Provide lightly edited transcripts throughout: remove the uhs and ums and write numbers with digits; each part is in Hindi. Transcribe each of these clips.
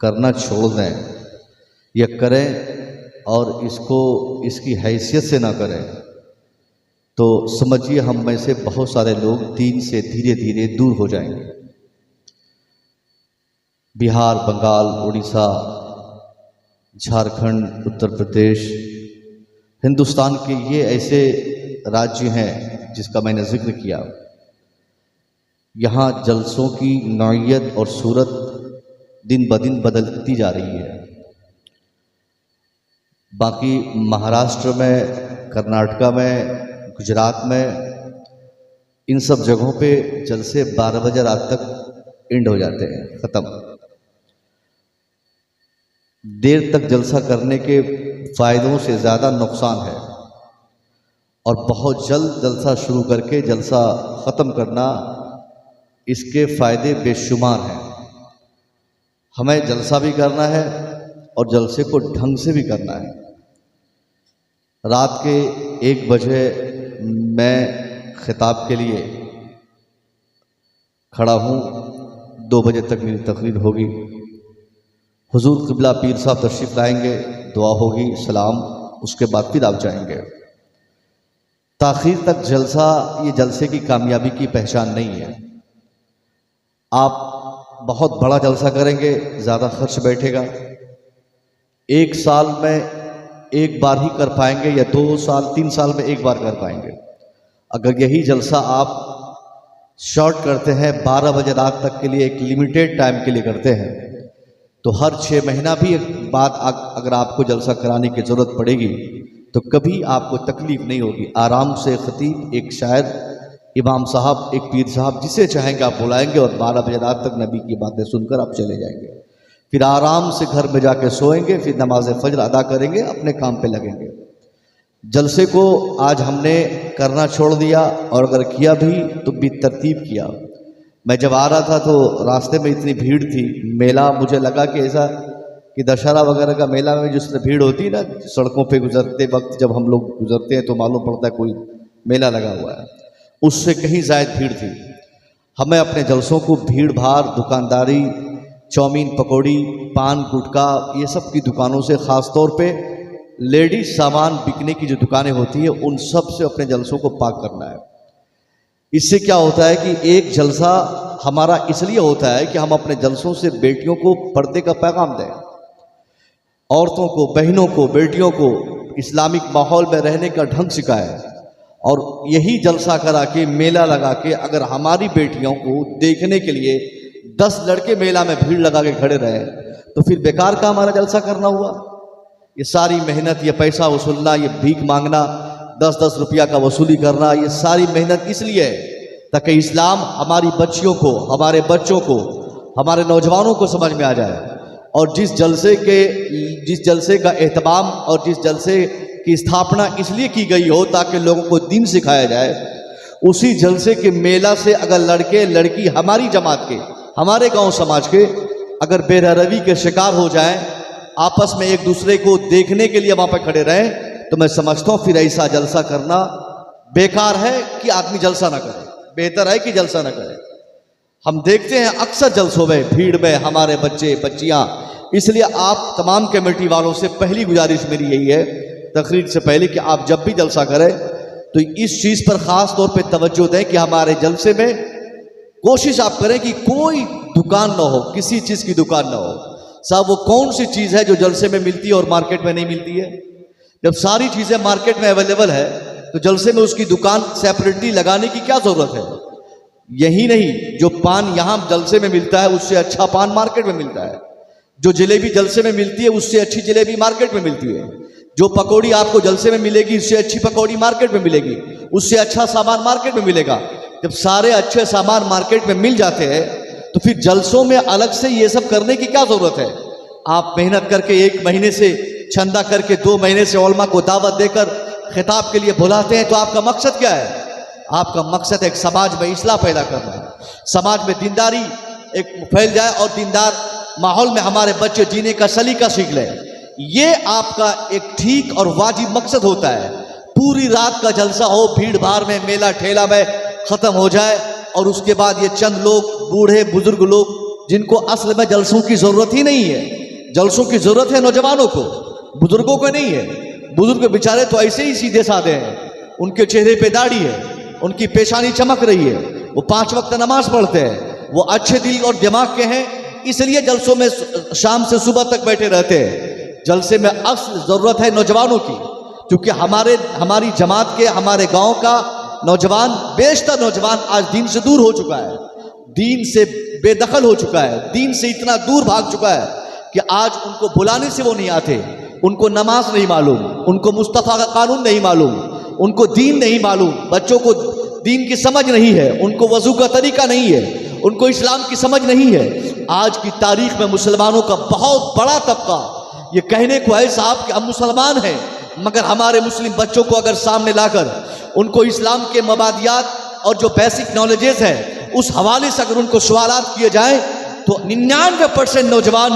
करना छोड़ दें या करें और इसको इसकी हैसियत से ना करें तो समझिए हम में से बहुत सारे लोग दीन से धीरे धीरे दूर हो जाएंगे। बिहार, बंगाल, उड़ीसा, झारखंड, उत्तर प्रदेश, हिंदुस्तान के ये ऐसे राज्य हैं जिसका मैंने जिक्र किया। यहाँ जलसों की नौइयत और सूरत दिन ब दिन बदलती जा रही है। बाकी महाराष्ट्र में, कर्नाटका में, गुजरात में, इन सब जगहों पे जलसे 12 बजे रात तक एंड हो जाते हैं, ख़त्म। देर तक जलसा करने के फ़ायदों से ज़्यादा नुकसान है और बहुत जल्द जलसा शुरू करके जलसा ख़त्म करना, इसके फ़ायदे बेशुमार हैं। हमें जलसा भी करना है और जलसे को ढंग से भी करना है। रात के 1 बजे मैं खिताब के लिए खड़ा हूँ, 2 बजे तक मेरी तकरीर होगी। हुजूर क़िबला पीर साहब तशरीफ़ लाएंगे, दुआ होगी, सलाम, उसके बाद फिर आप जाएंगे। ताख़ीर तक जलसा ये जलसे की कामयाबी की पहचान नहीं है। आप बहुत बड़ा जलसा करेंगे, ज़्यादा खर्च बैठेगा, 1 साल में 1 बार ही कर पाएंगे या 2 साल 3 साल में 1 बार कर पाएंगे। अगर यही जलसा आप शॉर्ट करते हैं, 12 बजे रात तक के लिए, एक लिमिटेड टाइम के लिए करते हैं, तो हर 6 महीना भी बाद अगर आपको जलसा कराने की ज़रूरत पड़ेगी तो कभी आपको तकलीफ़ नहीं होगी। आराम से ख़तीब, एक शायर, इमाम साहब, एक पीर साहब, जिसे चाहेंगे आप बुलाएंगे और 12 बजे रात तक नबी की बातें सुनकर आप चले जाएंगे। फिर आराम से घर में जाके सोएंगे, फिर नमाज फजर अदा करेंगे, अपने काम पे लगेंगे। जलसे को आज हमने करना छोड़ दिया और अगर किया भी तो बेतरतीब किया। मैं जब आ रहा था तो रास्ते में इतनी भीड़ थी, मेला मुझे लगा कि ऐसा कि दशहरा वगैरह का मेला में जिस तरह भीड़ होती है ना, सड़कों पे गुजरते वक्त जब हम लोग गुजरते हैं तो मालूम पड़ता है कोई मेला लगा हुआ है, उससे कहीं ज़्यादा भीड़ थी। हमें अपने जलसों को भीड़ भाड़, दुकानदारी, चाउमीन, पकौड़ी, पान, गुटखा, ये सब की दुकानों से, ख़ास तौर पे लेडीज़ सामान बिकने की जो दुकानें होती है, उन सब से अपने जलसों को पाक करना है। इससे क्या होता है कि एक जलसा हमारा इसलिए होता है कि हम अपने जलसों से बेटियों को पर्दे का पैगाम दें, औरतों को, बहनों को, बेटियों को इस्लामिक माहौल में रहने का ढंग सिखाएं। और यही जलसा करा के, मेला लगा के, अगर हमारी बेटियों को देखने के लिए 10 लड़के मेला में भीड़ लगा के खड़े रहे तो फिर बेकार का हमारा जलसा करना हुआ। ये सारी मेहनत, ये पैसा वसूलना, ये भीख मांगना, 10-10 रुपया का वसूली करना, ये सारी मेहनत इसलिए है ताकि इस्लाम हमारी बच्चियों को, हमारे बच्चों को, हमारे नौजवानों को समझ में आ जाए। और जिस जलसे का एहतमाम और जिस जलसे की स्थापना इसलिए की गई हो ताकि लोगों को दीन सिखाया जाए, उसी जलसे के मेला से अगर लड़के लड़की हमारी जमात के, हमारे गांव समाज के अगर बेरहरवी के शिकार हो जाएं, आपस में एक दूसरे को देखने के लिए वहां पर खड़े रहें, तो मैं समझता हूँ फिर ऐसा जलसा करना बेकार है कि आदमी जलसा ना करे। बेहतर है कि जलसा ना करे। हम देखते हैं अक्सर जलसों में, भीड़ में हमारे बच्चे बच्चियां। इसलिए आप तमाम कमेटी वालों से पहली गुजारिश मेरी यही है, तकरीर से पहले, कि आप जब भी जलसा करें तो इस चीज़ पर ख़ास तौर पे तवज्जो दें कि हमारे जलसे में कोशिश आप करें कि कोई दुकान ना हो, किसी चीज़ की दुकान ना हो। साहब, वो कौन सी चीज़ है जो जलसे में मिलती है और मार्केट में नहीं मिलती है? जब सारी चीज़ें मार्केट में अवेलेबल है तो जलसे में उसकी दुकान सेपरेटली लगाने की क्या ज़रूरत है? यही नहीं, जो पान यहाँ जलसे में मिलता है उससे अच्छा पान मार्केट में मिलता है, जो जलेबी जलसे में मिलती है उससे अच्छी जलेबी मार्केट में मिलती है, जो पकौड़ी आपको जलसे में मिलेगी उससे अच्छी पकौड़ी मार्केट में मिलेगी, उससे अच्छा सामान मार्केट में मिलेगा। जब सारे अच्छे सामान मार्केट में मिल जाते हैं तो फिर जलसों में अलग से ये सब करने की क्या ज़रूरत है? आप मेहनत करके 1 महीने से चंदा करके 2 महीने से उलमा को दावत देकर खिताब के लिए बुलाते हैं, तो आपका मकसद क्या है? आपका मकसद एक समाज में इस्लाह पैदा करना है, समाज में दीनदारी एक फैल जाए और दीनदार माहौल में हमारे बच्चे जीने का सलीका सीख लें। ये आपका एक ठीक और वाजिब मकसद होता है। पूरी रात का जलसा हो, भीड़ भाड़ में, मेला ठेला में ख़त्म हो जाए और उसके बाद ये चंद लोग, बूढ़े बुजुर्ग लोग जिनको असल में जलसों की जरूरत ही नहीं है। जलसों की जरूरत है नौजवानों को, बुजुर्गों को नहीं है। बुजुर्ग बेचारे तो ऐसे ही सीधे साधे हैं, उनके चेहरे पे दाढ़ी है, उनकी पेशानी चमक रही है, वो 5 वक्त नमाज पढ़ते हैं, वो अच्छे दिल और दिमाग के हैं, इसलिए जलसों में शाम से सुबह तक बैठे रहते हैं। जलसे में असल जरूरत है नौजवानों की, क्योंकि हमारी जमात के, हमारे गांव का नौजवान, बेशतर नौजवान आज दीन से दूर हो चुका है, दीन से बेदखल हो चुका है, दीन से इतना दूर भाग चुका है कि आज उनको बुलाने से वो नहीं आते, उनको नमाज नहीं मालूम, उनको मुस्तफ़ा का कानून नहीं मालूम, उनको दीन नहीं मालूम, बच्चों को दीन की समझ नहीं है, उनको वजू का तरीका नहीं है, उनको इस्लाम की समझ नहीं है। आज की तारीख में मुसलमानों का बहुत बड़ा तबका ये कहने को है साहब कि हम मुसलमान हैं, मगर हमारे मुस्लिम बच्चों को अगर सामने लाकर उनको इस्लाम के मबादियात और जो बेसिक नॉलेजेस हैं उस हवाले से अगर उनको सवालात किए जाए तो 99% नौजवान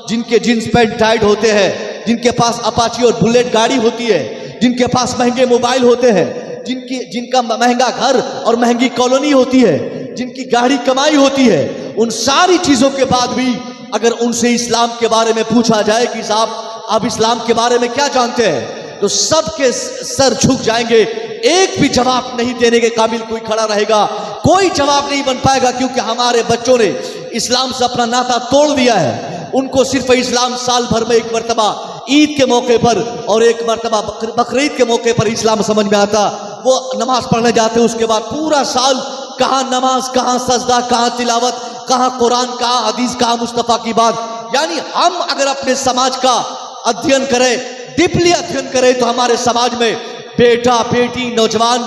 जिनके जींस पैंट टाइट होते हैं, जिनके पास अपाची और बुलेट गाड़ी होती है, जिनके पास महंगे मोबाइल होते हैं, जिनका महंगा घर और महंगी कॉलोनी होती है, जिनकी गाड़ी कमाई होती है, उन सारी चीजों के बाद भी अगर उनसे इस्लाम के बारे में पूछा जाए कि साहब आप इस्लाम के बारे में क्या जानते हैं, तो सबके सर झुक जाएंगे। एक भी जवाब नहीं देने के काबिल कोई खड़ा रहेगा, कोई जवाब नहीं बन पाएगा, क्योंकि हमारे बच्चों ने इस्लाम से अपना नाता तोड़ दिया है। उनको सिर्फ इस्लाम साल भर में एक मरतबा ईद के मौके पर और एक मरतबा बकरीद के मौके पर इस्लाम समझ में आता, वो नमाज पढ़ने जाते, उसके बाद पूरा साल कहाँ नमाज, कहाँ सजदा, कहाँ तिलावत, कहाँ कुरान, कहाँ हदीस, कहाँ मुस्तफ़ा की बात। यानी हम अगर अपने समाज का अध्ययन करें, डीपली अध्ययन करें, तो हमारे समाज में बेटा बेटी, नौजवान,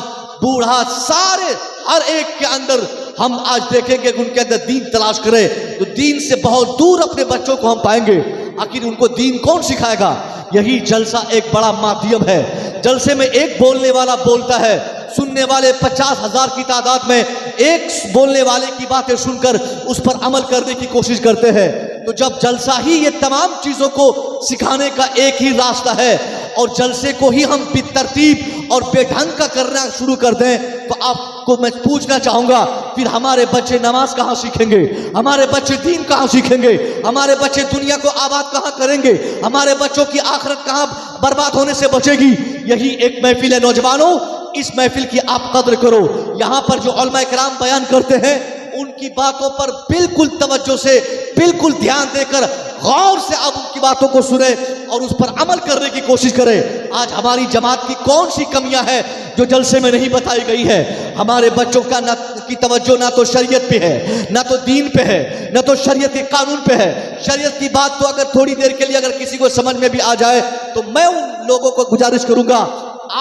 बूढ़ा, सारे हर एक के अंदर हम आज देखेंगे कि उनके अंदर दीन तलाश करें तो दीन से बहुत दूर अपने बच्चों को हम पाएंगे। आखिर उनको दीन कौन सिखाएगा? यही जलसा एक बड़ा माध्यम है। जलसे में एक बोलने वाला बोलता है, सुनने वाले 50,000 की तादाद में एक बोलने वाले की बातें सुनकर उस पर अमल करने की कोशिश करते हैं। तो जब जलसा ही ये तमाम चीजों को सिखाने का एक ही रास्ता है और जलसे को ही हम बेतरतीब और बेढंग का करना शुरू कर दें, तो आपको मैं पूछना चाहूंगा, फिर हमारे बच्चे नमाज कहाँ सीखेंगे? हमारे बच्चे दीन कहाँ सीखेंगे? हमारे बच्चे दुनिया को आबाद कहाँ करेंगे? हमारे बच्चों की आखिरत कहाँ बर्बाद होने से बचेगी? यही एक महफिल है नौजवानों, इस महफिल की आप कद्र करो। यहाँ पर जो उलमा किराम बयान करते हैं उनकी बातों पर बिल्कुल तवज्जो से, बिल्कुल ध्यान देकर गौर से आप उनकी बातों को सुने और उस पर अमल करने की कोशिश करें। आज हमारी जमात की कौन सी कमियां हैं जो जलसे में नहीं बताई गई है? हमारे बच्चों का की तवज्जो ना तो शरीयत पे है, ना तो दीन पे है, ना तो शरीयत के कानून पे है। शरीयत की बात तो अगर थोड़ी देर के लिए अगर किसी को समझ में भी आ जाए तो मैं उन लोगों को गुजारिश करूंगा,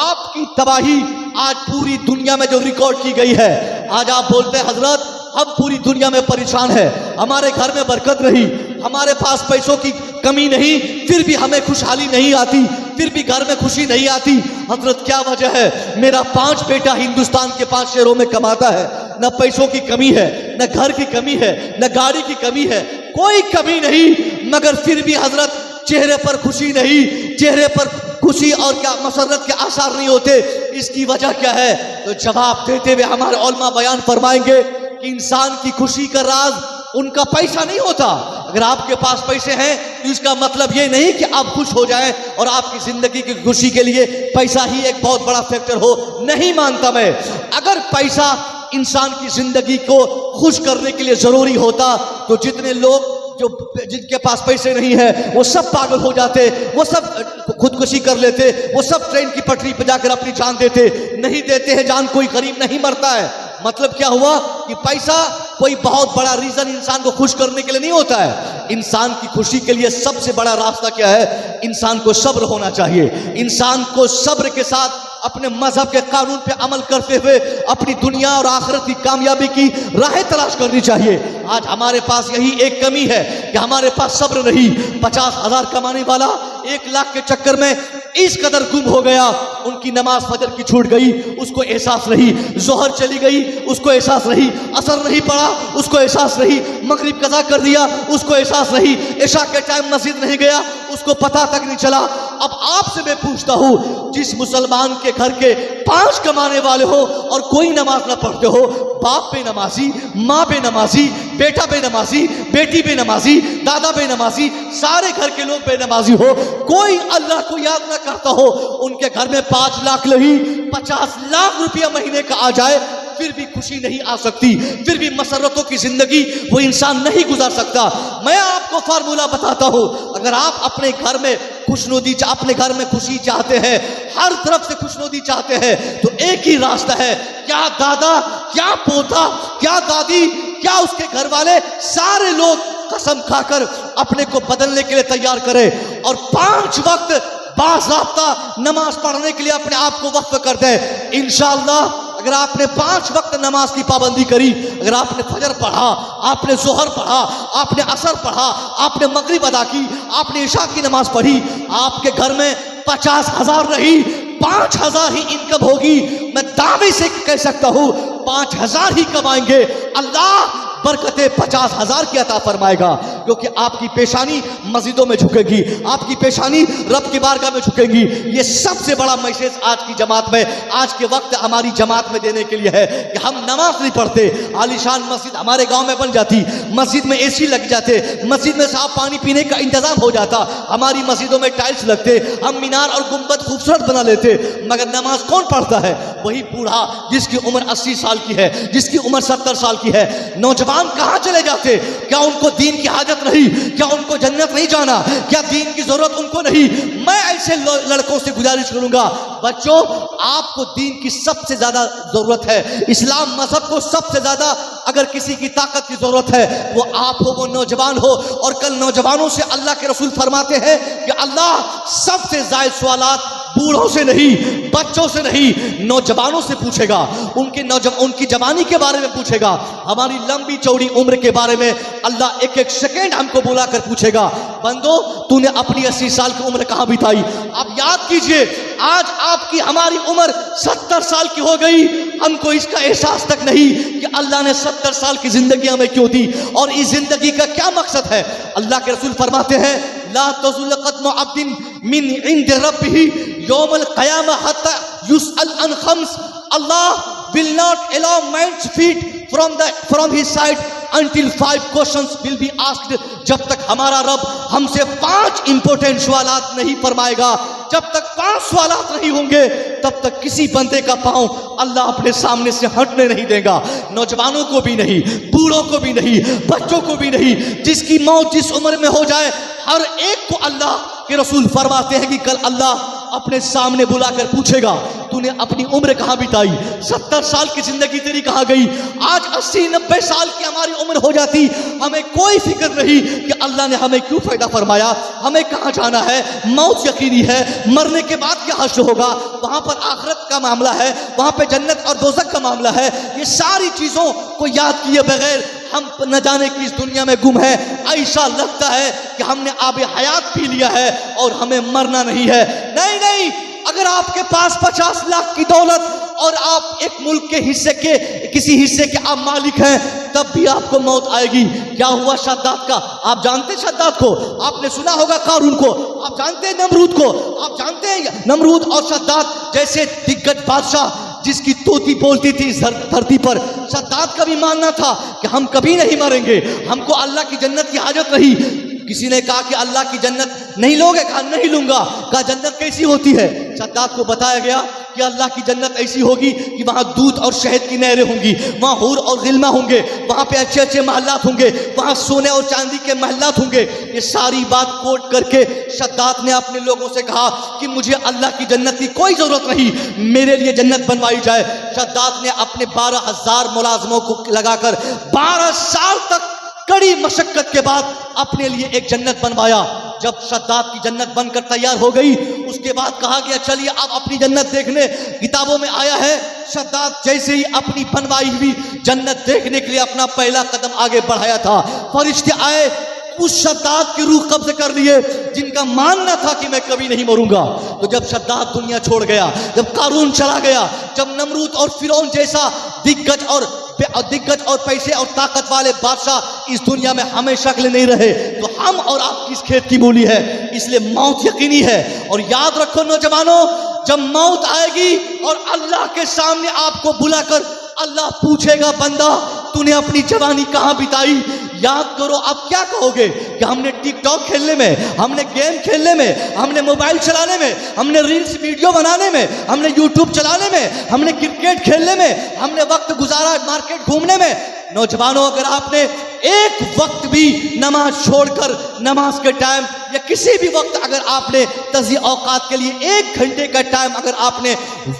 आपकी तबाही आज पूरी दुनिया में जो रिकॉर्ड की गई है, आज आप बोलते हैं हजरत हम पूरी दुनिया में परेशान है, हमारे घर में बरकत रही, हमारे पास पैसों की कमी नहीं, फिर भी हमें खुशहाली नहीं आती, फिर भी घर में खुशी नहीं आती। हजरत क्या वजह है? मेरा 5 बेटा हिंदुस्तान के 5 शहरों में कमाता है, न पैसों की कमी है, न घर की कमी है, न गाड़ी की कमी है, कोई कमी नहीं, मगर फिर भी हजरत चेहरे पर खुशी नहीं, चेहरे पर खुशी और क्या मसरत के आसार नहीं होते। इसकी वजह क्या है? तो जवाब देते हुए हमारे उलमा बयान फरमाएंगे कि इंसान की खुशी का राज उनका पैसा नहीं होता। अगर आपके पास पैसे हैं तो इसका मतलब ये नहीं कि आप खुश हो जाएं और आपकी जिंदगी की खुशी के लिए पैसा ही एक बहुत बड़ा फैक्टर हो, नहीं मानता मैं। अगर पैसा इंसान की जिंदगी को खुश करने के लिए जरूरी होता तो जितने लोग जिनके पास पैसे नहीं है वो सब पागल हो जाते, वो सब खुदकुशी कर लेते, वो सब ट्रेन की पटरी पर जाकर अपनी जान देते। नहीं देते हैं जान, कोई गरीब नहीं मरता है। मतलब क्या हुआ कि पैसा कोई बहुत बड़ा रीजन इंसान को खुश करने के लिए नहीं होता है। इंसान की खुशी के लिए सबसे बड़ा रास्ता क्या है? इंसान को सब्र होना चाहिए। इंसान को सब्र के साथ अपने मजहब के कानून पे अमल करते हुए अपनी दुनिया और आखिरत की कामयाबी की राहें तलाश करनी चाहिए। आज हमारे पास यही एक कमी है कि हमारे पास सब्र नहीं। 50,000 कमाने वाला 1 लाख के चक्कर में इस कदर गुम हो गया, उनकी नमाज फजर की छूट गई, उसको एहसास नहीं, जोहर चली गई, उसको एहसास नहीं, असर नहीं पड़ा, उसको एहसास नहीं, मगरिब कज़ा कर दिया, उसको एहसास नहीं, इशा के टाइम मस्जिद नहीं गया, उसको पता तक नहीं चला। अब आपसे मैं पूछता हूँ, जिस मुसलमान के घर के 5 कमाने वाले हो और कोई नमाज ना पढ़ते हो, बाप बेनमाजी, माँ बेनमाजी, बेटा बेनमाजी, बेटी बेनमाजी, दादा बेनमाजी, सारे घर के लोग बेनमाजी हो, कोई अल्लाह को याद ना करता हो, उनके घर में 5 लाख नहीं 50 लाख रुपया महीने का आ जाए, फिर भी खुशी नहीं आ सकती, फिर भी मसरतों की जिंदगी वो इंसान नहीं गुजार सकता। मैं आपको फार्मूला बताता हूं, अगर आप अपने घर में खुशनुदी, अपने घर में खुशी चाहते हैं, हर तरफ से खुशनुदी चाहते हैं, तो एक ही रास्ता है, क्या दादा, क्या पोता, क्या दादी, क्या उसके घर वाले, सारे लोग कसम खाकर अपने को बदलने के लिए तैयार करें और 5 वक्त बाज़ाब्ता नमाज पढ़ने के लिए अपने आप को वक्फ कर दे। इंशाअल्लाह अगर आपने 5 वक्त नमाज की पाबंदी करी, अगर आपने फजर पढ़ा, आपने जोहर पढ़ा, आपने असर पढ़ा, आपने मगरिब अदा की, आपने इशा की नमाज पढ़ी, आपके घर में 50,000 नहीं 5,000 ही इनकम होगी। मैं दावे से कह सकता हूं 5,000 ही कमाएंगे, अल्लाह बरकतें 50,000 की अता फरमाएगा, क्योंकि आपकी पेशानी मस्जिदों में झुकेगी, आपकी पेशानी रब की बारगाह में झुकेगी। ये सबसे बड़ा मैसेज आज की जमात में, आज के वक्त हमारी जमात में देने के लिए है कि हम नमाज नहीं पढ़ते। आलीशान मस्जिद हमारे गांव में बन जाती, मस्जिद में एसी लग जाते, मस्जिद में साफ पानी पीने का इंतजाम हो जाता, हमारी मस्जिदों में टाइल्स लगते, हम मीनार और गुंबद खूबसूरत बना लेते, मगर नमाज कौन पढ़ता है? वही बूढ़ा जिसकी उम्र 80 साल की है, जिसकी उम्र 70 साल की है। नौजवान कहां चले जाते? क्या उनको दीन की हाजत नहीं? क्या उनको जन्नत नहीं जाना? क्या दीन की जरूरत उनको नहीं? मैं ऐसे लड़कों से गुजारिश करूंगा, बच्चों आपको दीन की सबसे ज्यादा जरूरत है, इस्लाम मजहब को सबसे ज्यादा अगर किसी की ताकत की जरूरत है वो आप हो, वो नौजवान हो। और कल नौजवानों से अल्लाह के रसूल फरमाते हैं कि अल्लाह सबसे ज्यादा सवालात बूढ़ों से नहीं, बच्चों से नहीं, नौजवानों से पूछेगा, उनकी जवानी के बारे में पूछेगा, हमारी लंबी चौड़ी उम्र के बारे में अल्लाह एक एक सेकेंड हमको बुलाकर पूछेगा, बंदो तूने अपनी 80 साल की उम्र कहां बिताई? आप याद कीजिए, आज आपकी हमारी उम्र 70 साल की हो गई, हमको इसका एहसास तक नहीं कि अल्लाह ने 70 साल की जिंदगी हमें क्यों दी और इस जिंदगी का क्या मकसद है। अल्लाह के रसूल फरमाते हैं, ला तज़ुल क़दम अब्दिन मिन इंद रब्बिही यौमल क़यामा हत्ता युसअल अन खम्स। Allah will not allow man's feet from his side until 5 questions will be asked। जब तक हमारा रब हमसे 5 इंपोर्टेंट सवालात नहीं फरमाएगा, जब तक 5 सवालात नहीं होंगे, तब तक किसी बंदे का पांव अल्लाह अपने सामने से हटने नहीं देगा। नौजवानों को भी नहीं, बूढ़ों को भी नहीं, बच्चों को भी नहीं, जिसकी मौत जिस उम्र में हो जाए, हर एक को अल्लाह के रसूल फरमाते हैं कि कल अल्लाह अपने सामने बुलाकर पूछेगा, तूने अपनी उम्र कहां बिताई? 70 साल की जिंदगी तेरी कहां गई? आज 80-90 साल की हमारी उम्र हो जाती, हमें कोई फिक्र नहीं कि अल्लाह ने हमें क्यों पैदा फरमाया, हमें कहां जाना है, मौत यकीनी है, मरने के बाद क्या हश्र होगा, वहां पर आखिरत का मामला है, वहां पे जन्नत और दोज़ख का मामला है। ये सारी चीजों को याद किए बगैर हम न जाने की इस दुनिया में गुम है। ऐसा लगता है कि हमने आबे हयात पी लिया है और हमें मरना नहीं है। नहीं नहीं, अगर आपके पास 50 लाख की दौलत और आप एक मुल्क के हिस्से के किसी हिस्से के आप मालिक हैं, तब भी आपको मौत आएगी। क्या हुआ शद्दाद का? आप जानते हैं शद्दाद को, आपने सुना होगा कारून को, आप जानते हैं नमरूद को, आप जानते हैं नमरूद और शद्दाद जैसे दिग्गज बादशाह जिसकी तोती बोलती थी इस धरती पर। शद्दाद का भी मानना था कि हम कभी नहीं मरेंगे, हमको अल्लाह की जन्नत की हाजत नहीं। किसी ने कहा कि अल्लाह की जन्नत नहीं लोगे? कहा नहीं लूंगा। कहा जन्नत कैसी होती है? शद्दाद को बताया गया कि अल्लाह की जन्नत ऐसी होगी कि वहाँ दूध और शहद की नहरें होंगी, वहाँ हूर और गिल्मा होंगे, वहाँ पे अच्छे अच्छे महल्लात होंगे, वहाँ सोने और चांदी के महल्लात होंगे। ये सारी बात कोट करके शद्दाद ने अपने लोगों से कहा कि मुझे अल्लाह की जन्नत की कोई ज़रूरत नहीं, मेरे लिए जन्नत बनवाई जाए। शद्दाद ने अपने 12,000 मुलाजमों को लगाकर 12 साल तक कड़ी मशक्कत के बाद अपने लिए एक जन्नत बनवाया। जब शद्दाद की जन्नत बनकर तैयार हो गई, उसके बाद कहा गया चलिए अब अपनी जन्नत देखने। किताबों में आया है शद्दाद जैसे ही अपनी बनवाई हुई जन्नत देखने के लिए अपना पहला कदम आगे बढ़ाया था, फरिश्ते आए, उस शद्दाद की रूह कब्ज कर लिए जिनका मानना था कि मैं कभी नहीं मरूंगा। तो जब शद्दाद दुनिया छोड़ गया, जब कारून चला गया, जब नमरूद और फिरौन जैसा दिग्गज और पैसे और ताकत वाले बादशाह इस दुनिया में हमेशा के लिए नहीं रहे, तो हम और आप किस खेत की मूली है? इसलिए मौत यकीनी है। और याद रखो नौजवानों, जब मौत आएगी और अल्लाह के सामने आपको बुलाकर अल्लाह पूछेगा, बंदा तूने अपनी जवानी कहाँ बिताई, याद करो आप क्या कहोगे कि हमने टिकटॉक खेलने में, हमने गेम खेलने में, हमने मोबाइल चलाने में, हमने रील्स वीडियो बनाने में, हमने यूट्यूब चलाने में, हमने क्रिकेट खेलने में, हमने वक्त गुजारा मार्केट घूमने में। नौजवानों, अगर आपने एक वक्त भी नमाज छोड़कर, नमाज के टाइम या किसी भी वक्त अगर आपने तज़ी औकात के लिए 1 घंटे का टाइम अगर आपने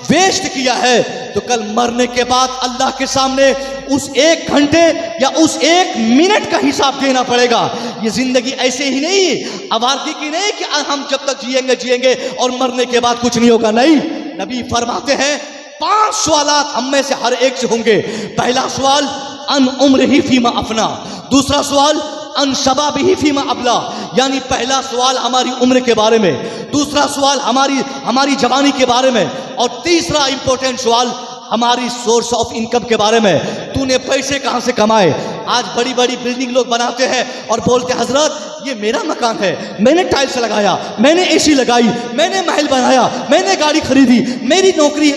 वेस्ट किया है, तो कल मरने के बाद अल्लाह के सामने उस 1 घंटे या उस 1 मिनट का हिसाब देना पड़ेगा। ये जिंदगी ऐसे ही नहीं, आवारगी की नहीं कि हम जब तक जिएंगे जिएंगे और मरने के बाद कुछ नहीं होगा। नहीं, नबी फरमाते हैं 5 सवालात हम में से हर एक से होंगे। पहला सवाल अन उम्र ही फीमा अपना, दूसरा सवाल अन शबाब ही फीमा अबला, यानी पहला सवाल हमारी उम्र के बारे में, दूसरा सवाल हमारी जवानी के बारे में, और तीसरा इंपॉर्टेंट सवाल हमारी सोर्स ऑफ इनकम के बारे में। तूने पैसे कहाँ से कमाए। आज बड़ी बड़ी बिल्डिंग लोग बनाते हैं और बोलते हैं हजरत ये मेरा मकान है, मैंने टाइल्स लगाया, मैंने एसी लगाई, मैंने महल बनाया, मैंने गाड़ी खरीदी, मेरी नौकरी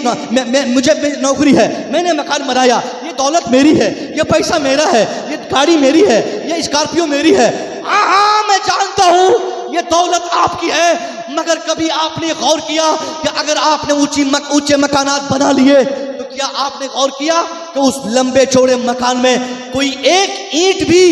मुझे नौकरी है, मैंने मकान बनाया, ये दौलत मेरी है, ये पैसा मेरा है, ये गाड़ी मेरी है, ये स्कॉर्पियो मेरी है। हाँ, मैं जानता हूँ ये दौलत आपकी है, मगर कभी आपने गौर किया कि अगर आपने ऊंचे मकानात बना लिए तो क्या आपने गौर किया कि उस लंबे चौड़े मकान में कोई एक ईंट भी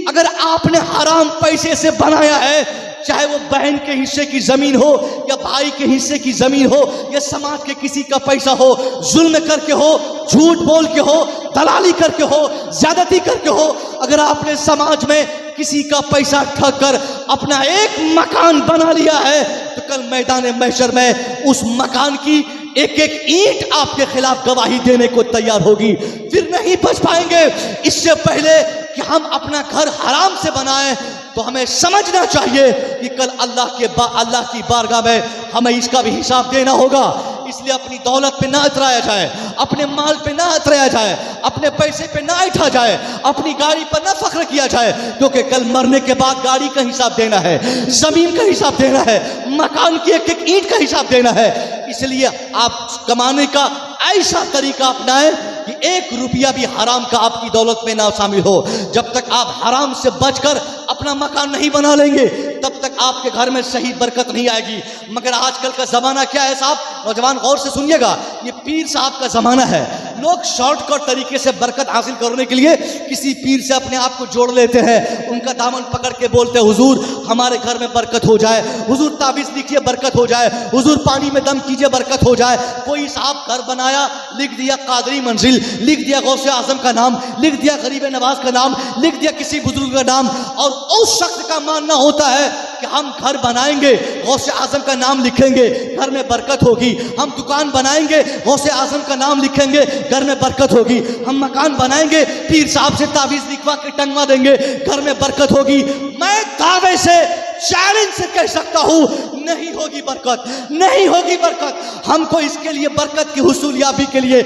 अगर आपने हराम पैसे से बनाया है, चाहे वो बहन के हिस्से की जमीन हो या भाई के हिस्से की जमीन हो या समाज के किसी का पैसा हो, जुल्म करके हो, झूठ बोल के हो, दलाली करके हो, ज्यादती करके हो, अगर आपने समाज में किसी का पैसा ठग कर अपना एक मकान बना लिया है, तो कल मैदान महशर में उस मकान की एक एक ईंट आपके खिलाफ गवाही देने को तैयार होगी, फिर नहीं बच पाएंगे। इससे पहले कि हम अपना घर हराम से बनाएं, तो हमें समझना चाहिए कि कल अल्लाह की बारगाह में हमें इसका भी हिसाब देना होगा। इसलिए अपनी दौलत पे ना इतराया जाए, अपने माल पे ना इतराया जाए, अपने पैसे पे ना इठा जाए, अपनी गाड़ी पर ना फख्र किया जाए, क्योंकि कल मरने के बाद गाड़ी का हिसाब देना है, जमीन का हिसाब देना है, मकान की एक एक ईंट का हिसाब देना है। इसलिए आप कमाने का ऐसा तरीका अपनाएं कि 1 रुपया भी हराम का आपकी दौलत में ना शामिल हो। जब तक आप हराम से बचकर अपना मकान नहीं बना लेंगे, तब तक आपके घर में सही बरकत नहीं आएगी। मगर आजकल का जमाना क्या है साहब, नौजवान गौर से सुनिएगा, ये पीर साहब का जमाना है। लोग शॉर्टकट तरीके से बरकत हासिल करने के लिए किसी पीर से अपने आप को जोड़ लेते हैं, उनका दामन पकड़ के बोलते हैं हुजूर हमारे घर में बरकत हो जाए, हुजूर ताबीज़ लिखिए बरकत हो जाए, हुजूर पानी में दम कीजिए बरकत हो जाए। कोई साहब घर बनाया, लिख दिया कादरी मंजिल, लिख दिया गौसे आजम का नाम, लिख दिया गरीब नवाज का नाम, लिख दिया किसी बुजुर्ग का नाम, और उस शख्स का मानना होता है कि हम घर बनाएंगे, गौसे आजम का नाम लिखेंगे, घर में बरकत होगी। हम दुकान बनाएंगे, गौसे आजम का नाम लिखेंगे, घर में बरकत होगी। हम मकान बनाएंगे, पीर साहब से ताबीज़ लिखवा के टंगवा देंगे, घर में बरकत होगी। मैं दावे से चैलेंज से कह सकता हूं, नहीं होगी बरकत, नहीं होगी बरकत। हमको इसके लिए बरकत की हुसूलियाबी के लिए